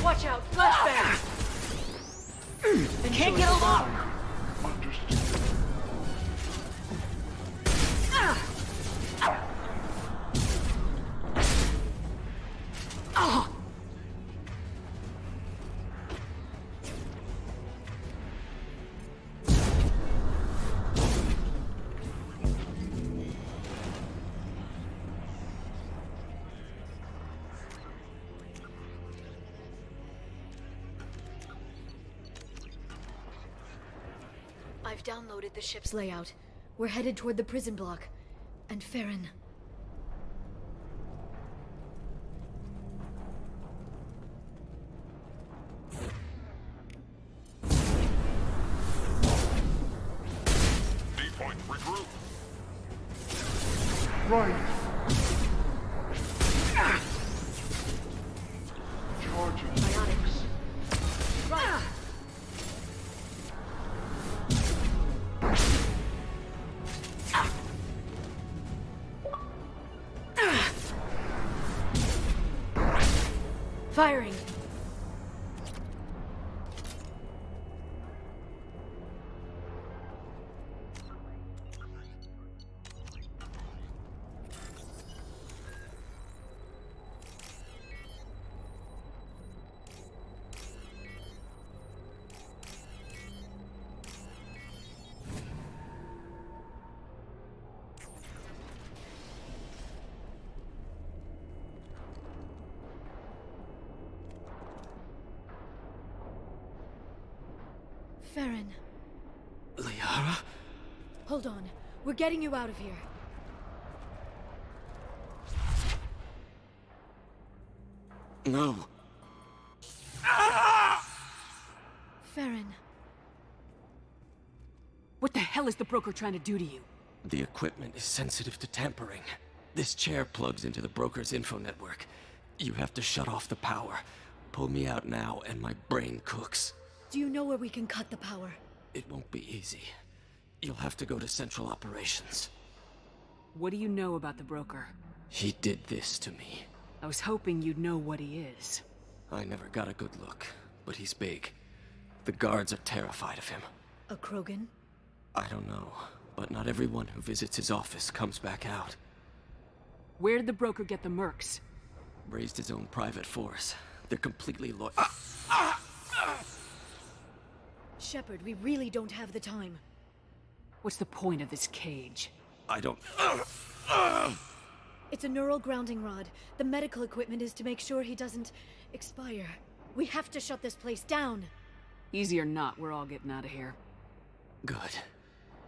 Watch out, flashbang! Can't get along! I've downloaded the ship's layout. We're headed toward the prison block. And Farron. D-point, regroup. Right. Charging. Biotics. Right. Firing. Farron. Liara? Hold on. We're getting you out of here. No. Farron. What the hell is the broker trying to do to you? The equipment is sensitive to tampering. This chair plugs into the broker's info network. You have to shut off the power. Pull me out now, and my brain cooks. Do you know where we can cut the power? It won't be easy. You'll have to go to Central Operations. What do you know about the broker? He did this to me. I was hoping you'd know what he is. I never got a good look, but he's big. The guards are terrified of him. A Krogan? I don't know, but not everyone who visits his office comes back out. Where did the broker get the mercs? Raised his own private force. They're completely loyal. Shepard, we really don't have the time. What's the point of this cage? I don't... It's a neural grounding rod. The medical equipment is to make sure he doesn't expire. We have to shut this place down. Easy or not, we're all getting out of here. Good.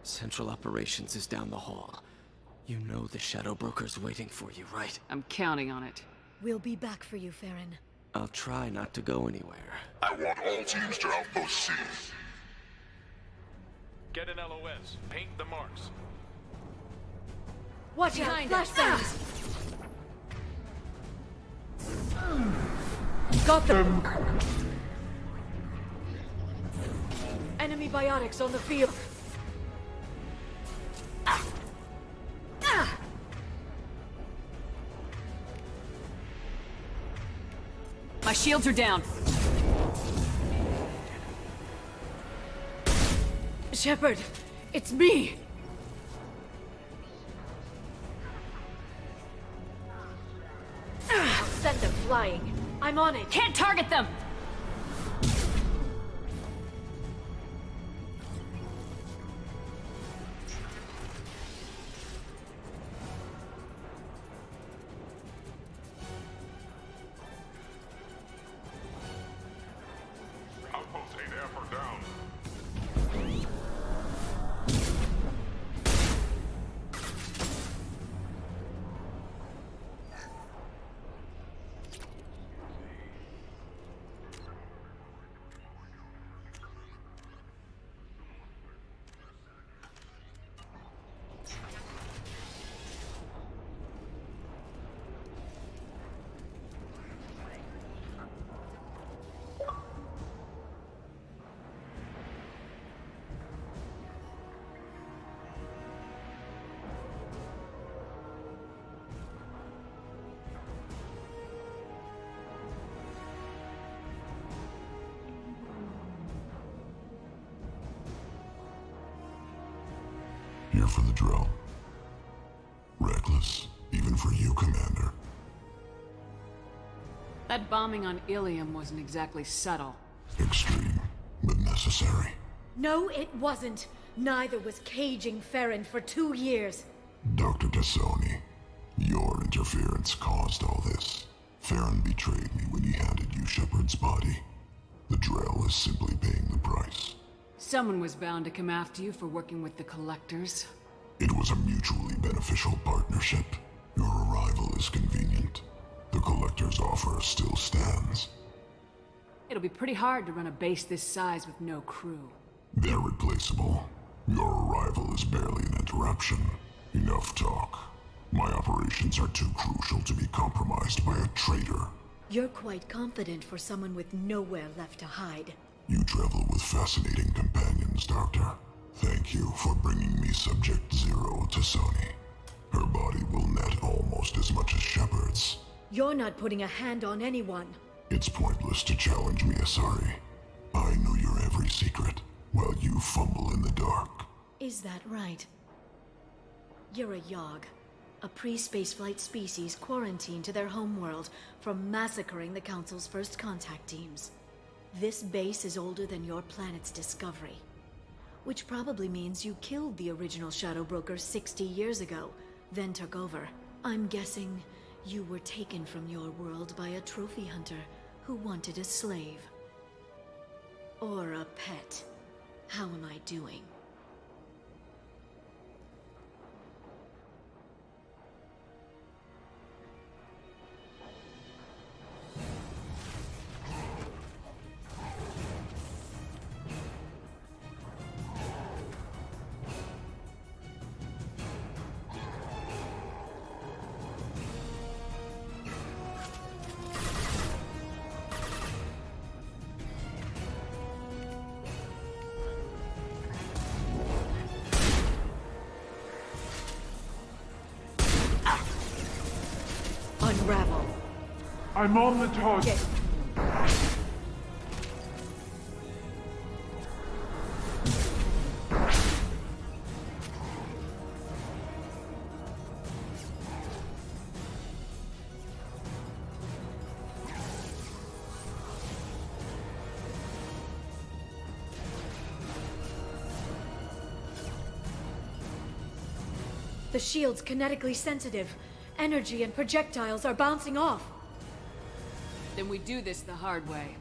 Central Operations is down the hall. You know the Shadow Broker's waiting for you, right? I'm counting on it. We'll be back for you, Farron. I'll try not to go anywhere. I want all teams to Outpost C. Get an LOS. Paint the marks. Watch out! Flashbangs! Got them! Enemy biotics on the field. My shields are down. Shepard, it's me! I'll send them flying. I'm on it. Can't target them! Outpost 8F are down. here for the drill. Reckless, even for you, Commander. That bombing on Ilium wasn't exactly subtle. Extreme, but necessary. No, it wasn't. Neither was caging Farron for 2 years. Dr. Tassoni, your interference caused all this. Farron betrayed me when he handed you Shepard's body. The Drell is simply paying the price. Someone was bound to come after you for working with the Collectors. It was a mutually beneficial partnership. Your arrival is convenient. The Collector's offer still stands. It'll be pretty hard to run a base this size with no crew. They're replaceable. Your arrival is barely an interruption. Enough talk. My operations are too crucial to be compromised by a traitor. You're quite confident for someone with nowhere left to hide. You travel with fascinating companions, Doctor. Thank you for bringing me Subject Zero to Sony. Her body will net almost as much as Shepard's. You're not putting a hand on anyone. It's pointless to challenge me, Asari. I know your every secret, while you fumble in the dark. Is that right? You're a Yogg, a pre-spaceflight species quarantined to their homeworld from massacring the Council's first contact teams. This base is older than your planet's discovery, which probably means you killed the original Shadow Broker 60 years ago, then took over. I'm guessing you were taken from your world by a trophy hunter who wanted a slave. Or a pet. How am I doing? Unravel. I'm on the target. The shield's kinetically sensitive. Energy and projectiles are bouncing off. Then we do this the hard way.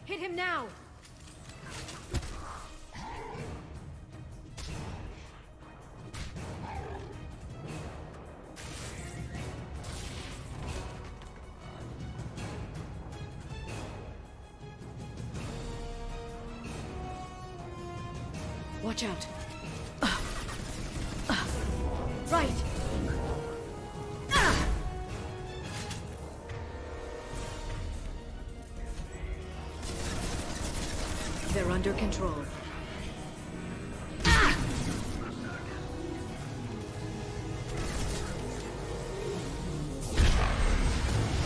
Hit him now! Watch out. Right! They're under control.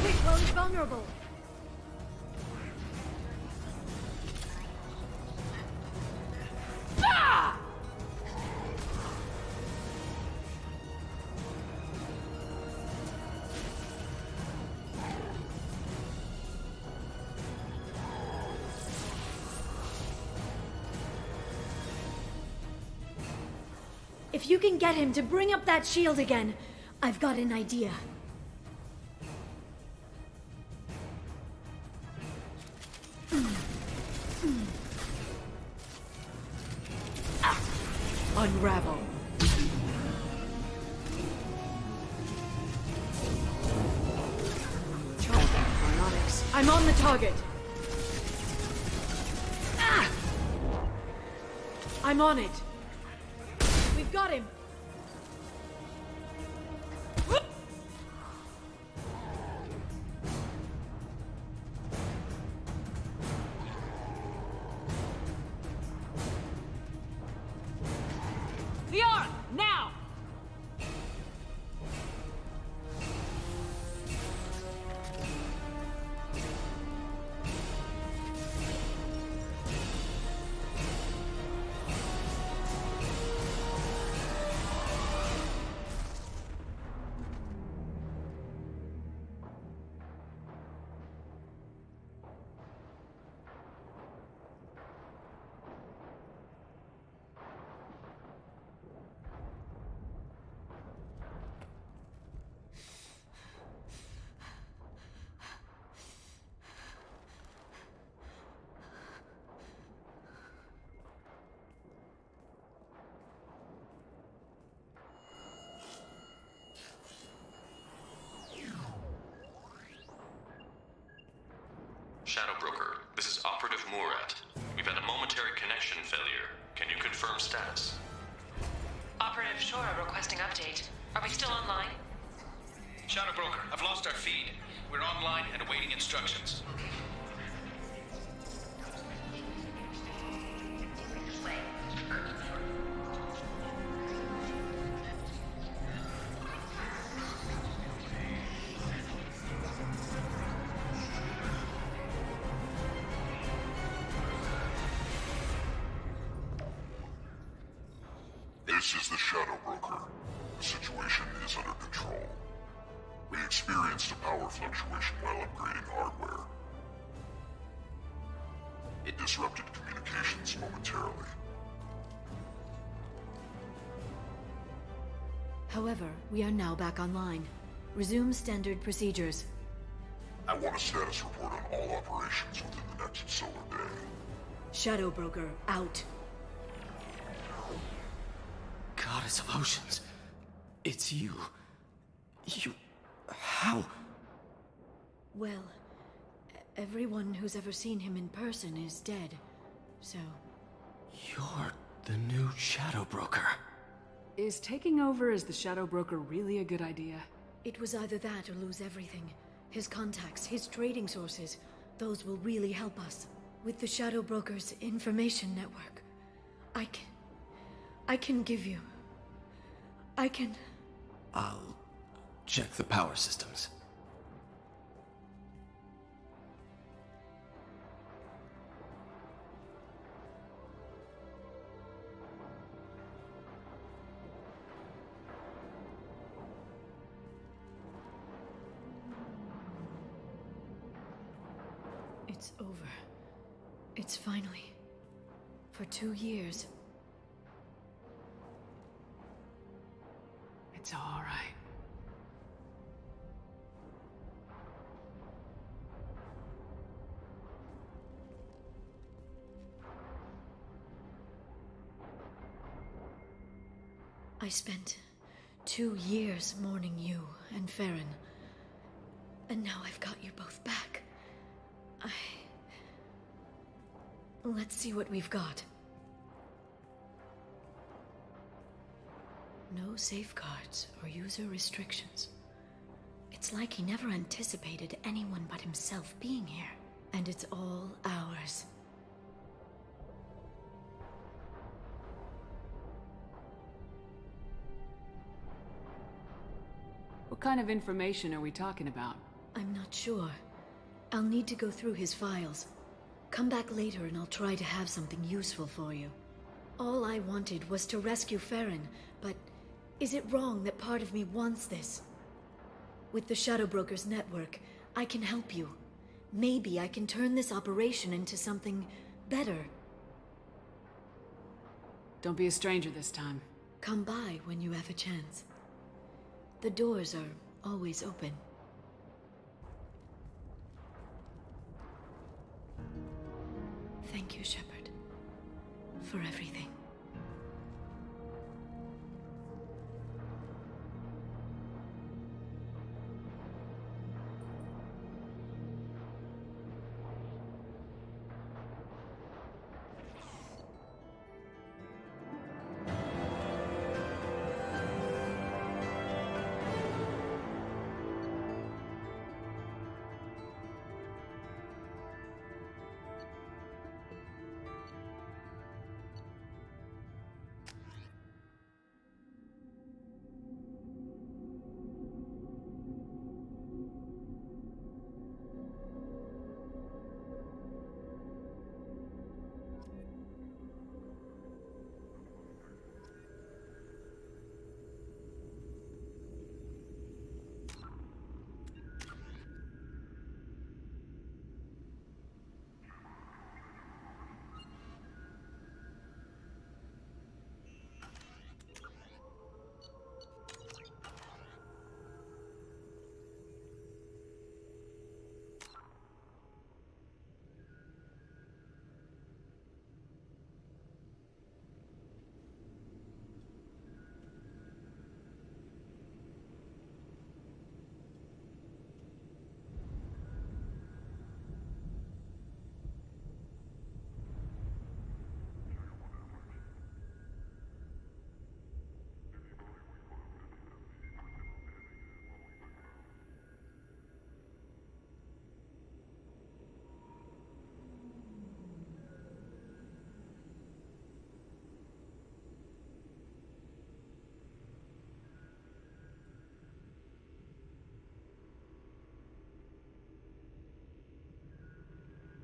Hit while he's vulnerable. If you can get him to bring up that shield again, I've got an idea. Unravel. I'm on the target. I'm on it. We've got him. Liara, now! Shadow Broker, this is Operative Murat. We've had a momentary connection failure. Can you confirm status? Operative Shora requesting update. Are we still online? Shadow Broker, I've lost our feed. We're online and awaiting instructions. This is the Shadow Broker. The situation is under control. We experienced a power fluctuation while upgrading hardware. It disrupted communications momentarily. However, we are now back online. Resume standard procedures. I want a status report on all operations within the next solar day. Shadow Broker, out. Goddess of Oceans. It's you. You... How? Well, everyone who's ever seen him in person is dead, so... You're the new Shadow Broker. Is taking over as the Shadow Broker really a good idea? It was either that or lose everything. His contacts, his trading sources, those will really help us. With the Shadow Broker's information network, I can give you... I'll check the power systems. It's over. It's finally... For 2 years. It's all right. I spent 2 years mourning you and Farron. And now I've got you both back. Let's see what we've got. No safeguards or user restrictions. It's like he never anticipated anyone but himself being here. And it's all ours. What kind of information are we talking about? I'm not sure. I'll need to go through his files. Come back later and I'll try to have something useful for you. All I wanted was to rescue Farron, but is it wrong that part of me wants this? With the Shadow Broker's network, I can help you. Maybe I can turn this operation into something better. Don't be a stranger this time. Come by when you have a chance. The doors are always open. Thank you, Shepard, for everything.